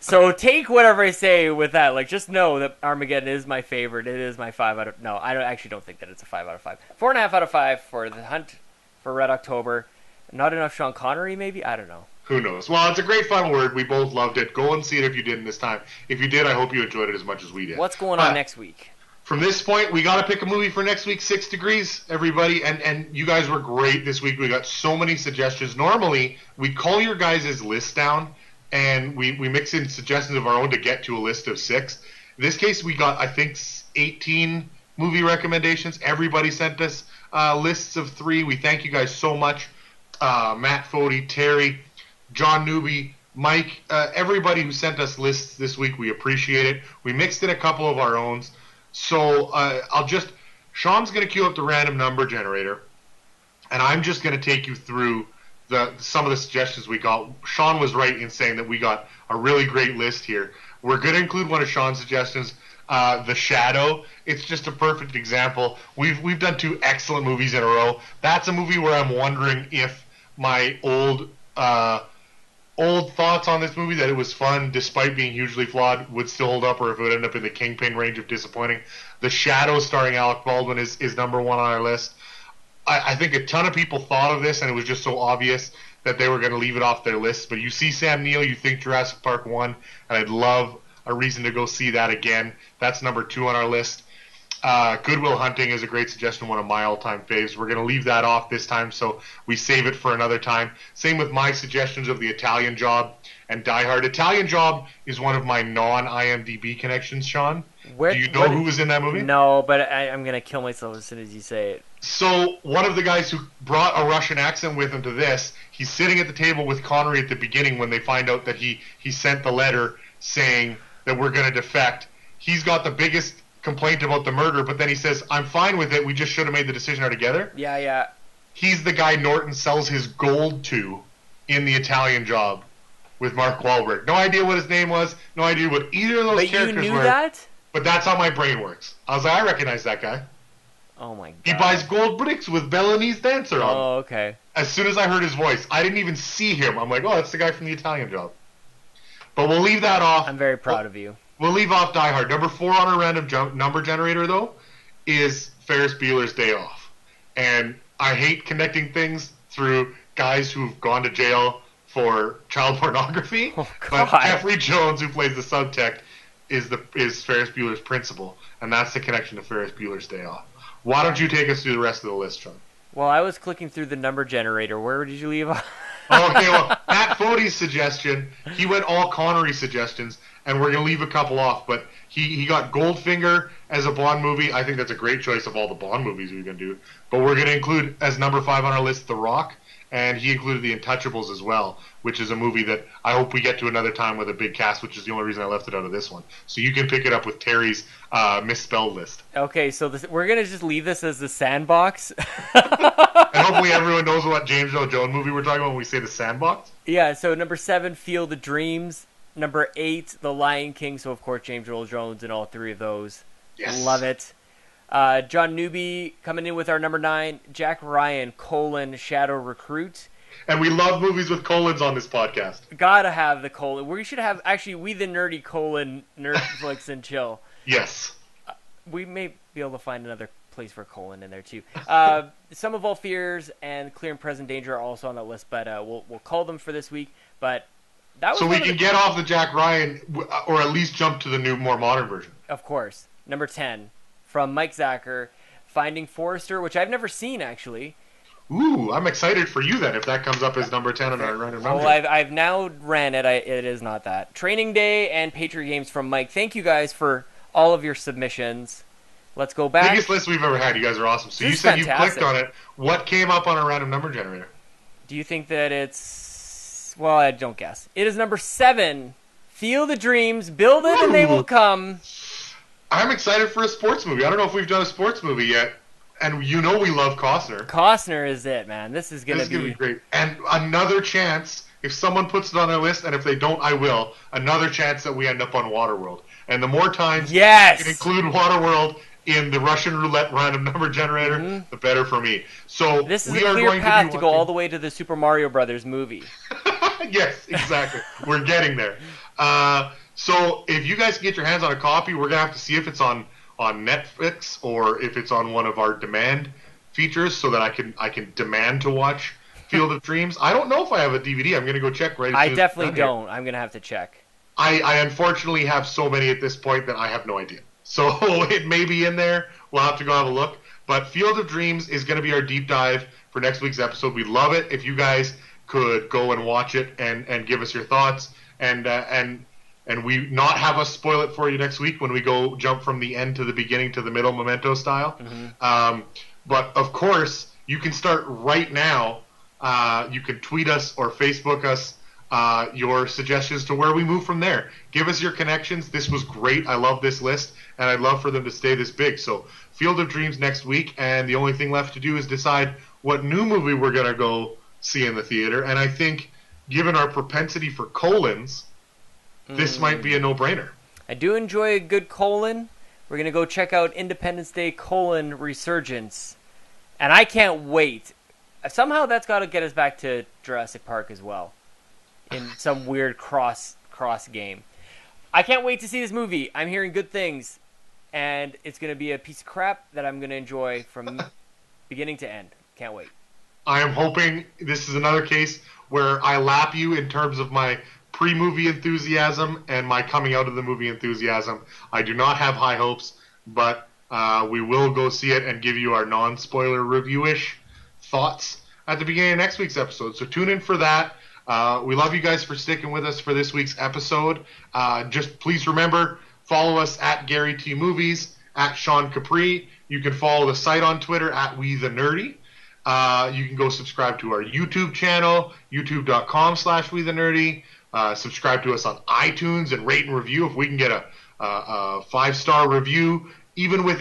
So take whatever I say with that. Like, just know that Armageddon is my favorite. It is my 5 out of... No, I actually don't think that it's a 5 out of 5. 4.5 out of 5 for The Hunt for Red October. Not enough Sean Connery, maybe? I don't know. Who knows? Well, it's a great fun word. We both loved it. Go and see it if you didn't this time. If you did, I hope you enjoyed it as much as we did. What's going on next week? From this point, we got to pick a movie for next week, 6 Degrees, everybody. And you guys were great this week. We got so many suggestions. Normally, we call your guys' list down, and we mix in suggestions of our own to get to a list of 6. In this case, we got, I think, 18 movie recommendations. Everybody sent us lists of 3. We thank you guys so much. Matt Fody, Terry, John Newby, Mike, everybody who sent us lists this week, we appreciate it. We mixed in a couple of our own. So Sean's going to queue up the random number generator, and I'm just going to take you through some of the suggestions we got. Sean was right in saying that we got a really great list here. We're going to include one of Sean's suggestions, The Shadow. It's just a perfect example. We've done 2 excellent movies in a row. That's a movie where I'm wondering if my old thoughts on this movie, that it was fun despite being hugely flawed, would still hold up, or if it would end up in the Kingpin range of disappointing. The Shadow starring Alec Baldwin is number 1 on our list. I think a ton of people thought of this, and it was just so obvious that they were going to leave it off their list. But you see Sam Neill, you think Jurassic Park 1, and I'd love a reason to go see that again. That's number 2 on our list. Good Will Hunting is a great suggestion, one of my all-time faves. We're going to leave that off this time, so we save it for another time. Same with my suggestions of The Italian Job and Die Hard. Italian Job is one of my non-IMDb connections, Sean. Do you know who was in that movie? No, but I'm going to kill myself as soon as you say it. So one of the guys who brought a Russian accent with him to this, he's sitting at the table with Connery at the beginning when they find out that he sent the letter saying that we're going to defect. He's got the biggest complaint about the murder, but then he says, I'm fine with it, we just should have made the decision together. Yeah. He's the guy Norton sells his gold to in The Italian Job with Mark Wahlberg. No idea what his name was, no idea what either of those characters were. But you knew that? But that's how my brain works. I was like, I recognize that guy. Oh my god. He buys gold bricks with Balinese dancer on. Oh, okay. As soon as I heard his voice, I didn't even see him. I'm like, oh, that's the guy from The Italian Job. But we'll leave that off. I'm very proud of you. We'll leave off Die Hard. Number 4 on our random number generator, though, is Ferris Bueller's Day Off. And I hate connecting things through guys who've gone to jail for child pornography. Oh, God. But Jeffrey Jones, who plays the subtext, is Ferris Bueller's principal. And that's the connection to Ferris Bueller's Day Off. Why don't you take us through the rest of the list, Sean? Well, I was clicking through the number generator. Where did you leave off? Okay, well, Matt Fode's suggestion, he went all Connery suggestions, and we're going to leave a couple off, but he got Goldfinger as a Bond movie. I think that's a great choice of all the Bond movies we're going to do. But we're going to include, as number 5 on our list, The Rock, and he included The Untouchables as well, which is a movie that I hope we get to another time with a big cast, which is the only reason I left it out of this one. So you can pick it up with Terry's misspelled list. Okay, so we're going to just leave this as the sandbox. And hopefully everyone knows what James Earl Jones movie we're talking about when we say the sandbox. Yeah, so number 7, Field of Dreams. Number 8, The Lion King. So, of course, James Earl Jones in all 3 of those. Yes. Love it. John Newby coming in with our number 9, Jack Ryan, Shadow Recruit. And we love movies with colons on this podcast. Gotta have the colon. We should have, actually, We the Nerdy Nerdflix and Chill. Yes. We may be able to find another place for colon in there, too. Some of All Fears and Clear and Present Danger are also on that list, but we'll call them for this week. But that was so we can get off the Jack Ryan, or at least jump to the new, more modern version. Of course. Number 10, from Mike Zacher, Finding Forrester, which I've never seen, actually. Ooh, I'm excited for you then, if that comes up as number 10 on our random number. Well, I've now ran it. It is not that. Training Day and Patriot Games from Mike. Thank you guys for all of your submissions. Let's go back. Biggest list we've ever had. You guys are awesome. So you said you clicked on it. What came up on a random number generator? Do you think that it's... Well, I don't guess. It is number 7, Feel the Dreams, Build It and They Will Come. I'm excited for a sports movie. I don't know if we've done a sports movie yet. And you know we love Costner. Costner is it, man. This is going to be great. And another chance, if someone puts it on their list, and if they don't, I will, another chance that we end up on Waterworld. And the more times you can include Waterworld in the Russian roulette random number generator, the better for me. So this is a clear path to go all the way to the Super Mario Brothers movie. Yes, exactly. We're getting there. So if you guys can get your hands on a copy, we're going to have to see if it's on Netflix or if it's on one of our demand features so that I can demand to watch Field of Dreams. I don't know if I have a DVD. I'm going to go check right now. I definitely don't. I'm going to have to check. I unfortunately have so many at this point that I have no idea. So it may be in there. We'll have to go have a look. But Field of Dreams is going to be our deep dive for next week's episode. We'd love it if you guys could go and watch it and give us your thoughts and we not have us spoil it for you next week when we go jump from the end to the beginning to the middle, Memento style. But of course, you can start right now. You can tweet us or Facebook us your suggestions to where we move from there. Give us your connections. This was great. I love this list, and I'd love for them to stay this big. So Field of Dreams next week, and the only thing left to do is decide what new movie we're going to go see in the theater. And I think, given our propensity for colons, this might be a no-brainer. I do enjoy a good colon. We're going to go check out Independence Day colon Resurgence. And I can't wait. Somehow that's got to get us back to Jurassic Park as well. In some weird cross game. I can't wait to see this movie. I'm hearing good things. And it's going to be a piece of crap that I'm going to enjoy from beginning to end. Can't wait. I am hoping this is another case where I lap you in terms of my pre-movie enthusiasm and my coming out of the movie enthusiasm. I do not have high hopes, but we will go see it and give you our non-spoiler review-ish thoughts at the beginning of next week's episode. So tune in for that. We love you guys for sticking with us for this week's episode. Just please remember, follow us at Gary T Movies, at Sean Capri. You can follow the site on Twitter at We The Nerdy. You can go subscribe to our YouTube channel, youtube.com/We The Nerdy. Subscribe to us on iTunes and rate and review. If we can get a 5-star review, even with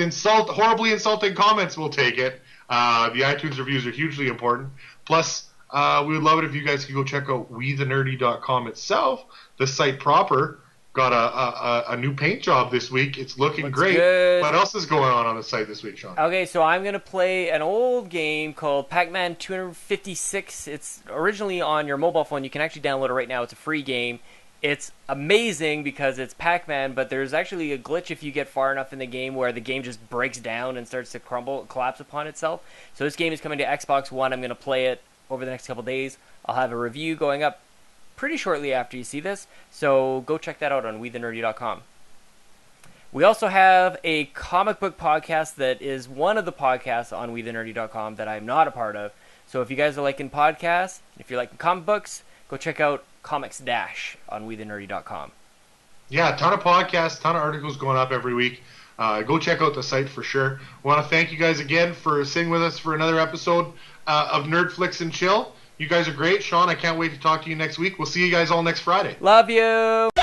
horribly insulting comments, we'll take it. The iTunes reviews are hugely important. Plus, we would love it if you guys could go check out WeTheNerdy.com itself. The site proper got a new paint job this week. It's looking great. Good. What else is going on the site this week, Sean? Okay, so I'm going to play an old game called Pac-Man 256. It's originally on your mobile phone. You can actually download it right now. It's a free game. It's amazing because it's Pac-Man, but there's actually a glitch if you get far enough in the game where the game just breaks down and starts to collapse upon itself. So this game is coming to Xbox One. I'm going to play it over the next couple days. I'll have a review going up pretty shortly after you see this, so go check that out on WeTheNerdy.com. We also have a comic book podcast that is one of the podcasts on WeTheNerdy.com that I'm not a part of, So if you guys are liking podcasts, if you're liking comic books, go check out Comics Dash on WeTheNerdy.com. Yeah, a ton of podcasts, ton of articles going up every week. Go check out the site for sure. I want to thank you guys again for sitting with us for another episode of Nerdflix and Chill. You guys are great. Sean, I can't wait to talk to you next week. We'll see you guys all next Friday. Love you!